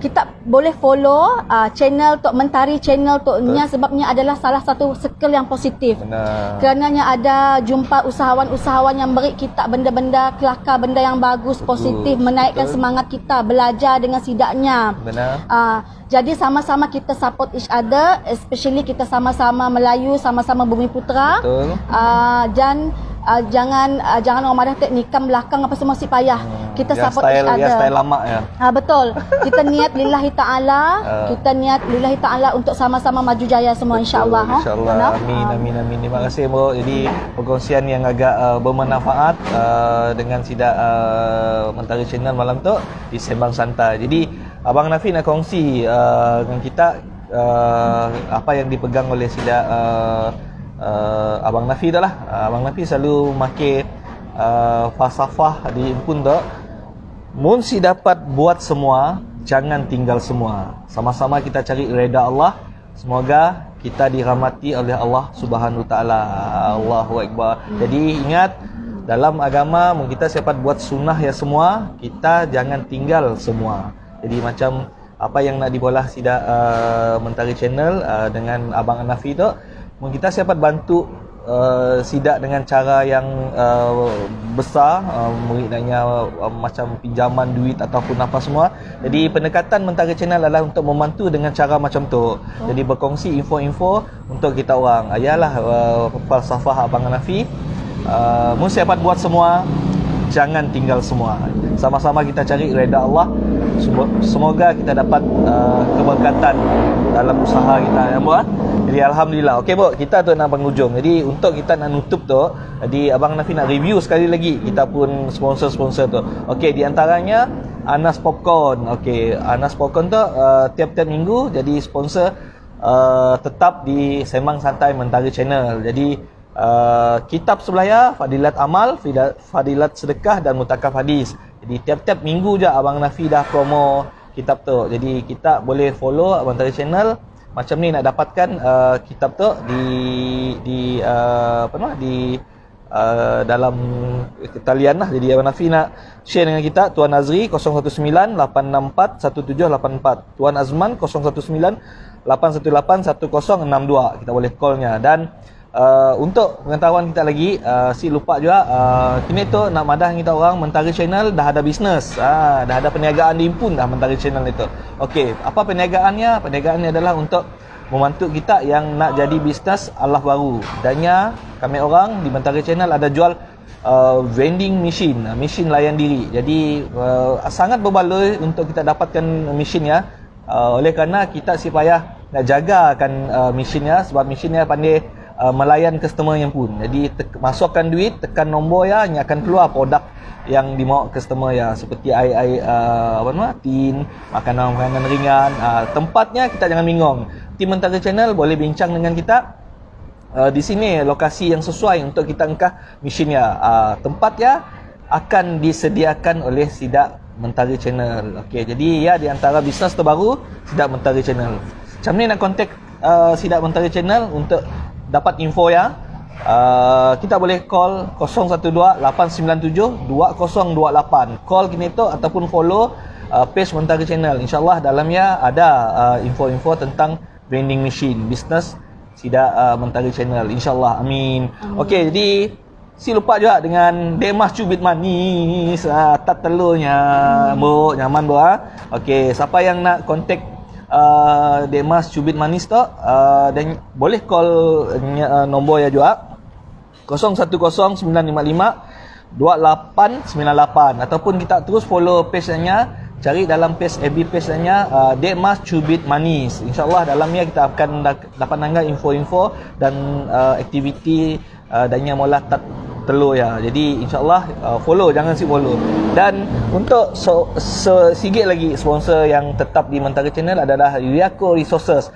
Kita boleh follow channel Tok Mentari, channel Tok Nya, sebabnya adalah salah satu circle yang positif. Benar. Kerananya ada jumpa usahawan-usahawan yang beri kita benda-benda kelakar, benda yang bagus, positif, menaikkan semangat kita, belajar dengan sidaknya. Benar. Jadi sama-sama kita support each other, especially kita sama-sama Melayu, sama-sama Bumi Putra. Betul. Dan jangan orang madah nikam belakang apa semua si payah. Kita yang support each other. Yang style lama ya. Betul. Kita niat lillahi ta'ala, kita niat lillahi ta'ala untuk sama-sama maju jaya semua, insya-Allah. InsyaAllah. Amin, amin. Terima kasih bro. Jadi perkongsian yang agak bermanfaat dengan Sidak Mentari Channel malam tu di Sembang Santai. Jadi Abang Nafi nak kongsi dengan kita apa yang dipegang oleh Sidak Abang Nafi tu lah. Abang Nafi selalu makin falsafah di impun tu. Mun si dapat buat semua, jangan tinggal semua. Sama-sama kita cari reda Allah. Semoga kita dirahmati oleh Allah Subhanahu Taala. Allahu Akbar. Jadi ingat, dalam agama mun kita siapa buat sunnah ya semua, kita jangan tinggal semua. Jadi macam apa yang nak dibolah Sidak Mentari Channel dengan Abang Nafi tu, mun kita siapa bantu Sidak dengan cara yang besar, muridnya macam pinjaman duit ataupun apa semua. Jadi pendekatan Mentari Channel adalah untuk membantu dengan cara macam tu. Jadi berkongsi info-info untuk kita orang. Ayalah falsafah Abang Nafi. Mun siapa buat semua, jangan tinggal semua. Sama-sama kita cari reda Allah. Semoga kita dapat keberkatan dalam usaha kita ya Bu. Jadi alhamdulillah. Okey Bu, kita tu nak penghujung. Jadi untuk kita nak nutup tu, jadi Abang Nafi nak review sekali lagi kita pun sponsor-sponsor tu. Okey, di antaranya Anas Popcorn. Okey, Anas Popcorn tu tiap-tiap minggu jadi sponsor tetap di Sembang Santai Mentari Channel. Jadi kitab sebelaya, Fadilat Amal, Fadilat Sedekah dan Mutakaf Hadis. Jadi tiap-tiap minggu je Abang Nafi dah promo kitab tu. Jadi kita boleh follow Abang Mentari Channel. Macam ni nak dapatkan kitab tu di dalam talian lah. Jadi Abang Nafi nak share dengan kita. Tuan Azri 019-864-1784, Tuan Azman 019-818-1062. Kita boleh callnya. Dan untuk pengetahuan kita lagi, si lupa juga, kini tu nak madah kita orang Mentari Channel dah ada bisnes, dah ada perniagaan diimpun dah Mentari Channel itu. Okey, apa perniagaannya? Perniagaannya adalah untuk membantu kita yang nak jadi bisnes Allah baru. Dannya kami orang di Mentari Channel ada jual vending machine, mesin layan diri. Jadi sangat berbaloi untuk kita dapatkan mesinnya. Oleh kerana kita si payah nak jagakan mesinnya, sebab mesinnya pandai melayan customer yang pun. Jadi masukkan duit, tekan nombor ya, ni akan keluar produk yang dimahu customer ya, seperti air tin, makanan-makanan ringan. Tempatnya kita jangan bingung. Tim Mentari Channel boleh bincang dengan kita. Di sini lokasi yang sesuai untuk kita angkah mesinnya. Tempatnya akan disediakan oleh Sidak Mentari Channel. Okey, jadi ya di antara bisnes terbaru Sidak Mentari Channel. Macam ni nak kontak Sidak Mentari Channel untuk dapat info ya. Kita boleh call 012-897-2028. Call kini tu ataupun follow page Mentari Channel. InsyaAllah dalamnya ada info-info tentang vending machine, bisnes Sidak Mentari Channel. InsyaAllah. Amin. Okey, jadi si lupa juga dengan Demas Cubit Manis. Tak telurnya. Bu, nyaman bu. Okey, siapa yang nak kontak Demas Cubit Manis tu, dan boleh call nombor ya juga 0109552898, ataupun kita terus follow page-nya, cari dalam page FB page-nya Demas Cubit Manis. InsyaAllah dalamnya kita akan dapat nangga info-info dan aktiviti dannya mula telur ya. Jadi insyaAllah follow, jangan si follow. Dan untuk sikit lagi sponsor yang tetap di Mentari Channel adalah Riako Resources.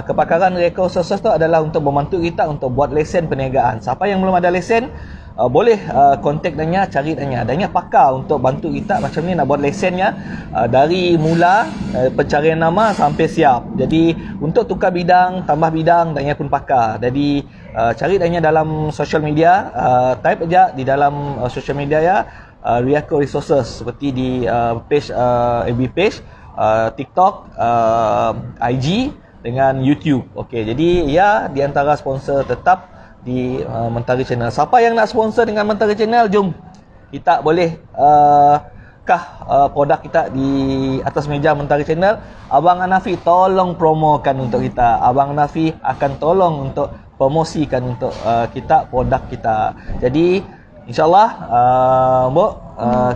Kepakaran Riako Resources tu adalah untuk membantu kita untuk buat lesen perniagaan. Siapa yang belum ada lesen, boleh kontak Danya, cari Danya. Danya pakar untuk bantu kita macam ni nak buat lesennya, dari mula pencarian nama sampai siap. Jadi untuk tukar bidang, tambah bidang, Danya pun pakar. Jadi cari Danya dalam social media, type aja di dalam social media ya, Riako Resources, seperti di page FB page, TikTok, IG dengan YouTube. Okey, jadi ya di antara sponsor tetap di Mentari Channel. Siapa yang nak sponsor dengan Mentari Channel, jom kita boleh produk kita di atas meja Mentari Channel. Abang Hanafi tolong promokan untuk kita. Abang Hanafi akan tolong untuk promosikan untuk kita, produk kita. Jadi InsyaAllah Mbok,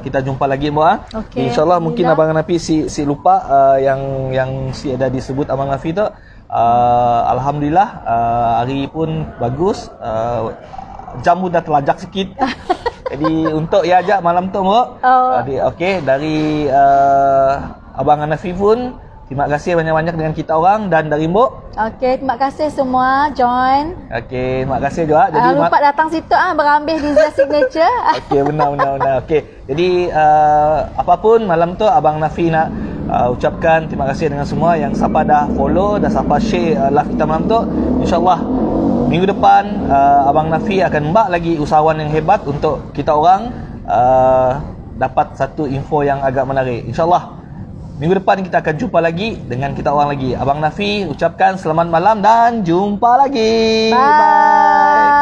kita jumpa lagi Mbok. Okay, InsyaAllah mungkin Abang Hanafi si lupa yang si ada disebut Abang Hanafi tu. Alhamdulillah hari pun bagus, jam pun dah terlajak sikit. Jadi untuk ya ajak malam tu Mbok. Okey, dari Abang Hanafi pun terima kasih banyak-banyak dengan kita orang, dan dari Mbok. Okey, terima kasih semua join. Okey, terima kasih juga. Jadi lupa datang situ berambih di Zia Signature. Okey, benar. Okey. Jadi apapun malam tu Abang Hanafi nak ucapkan terima kasih dengan semua yang siapa dah follow dan siapa share live kita malam tu. InsyaAllah minggu depan Abang Hanafi akan mbak lagi usahawan yang hebat untuk kita orang dapat satu info yang agak menarik. InsyaAllah minggu depan kita akan jumpa lagi dengan kita orang lagi. Abang Hanafi ucapkan selamat malam dan jumpa lagi. Bye.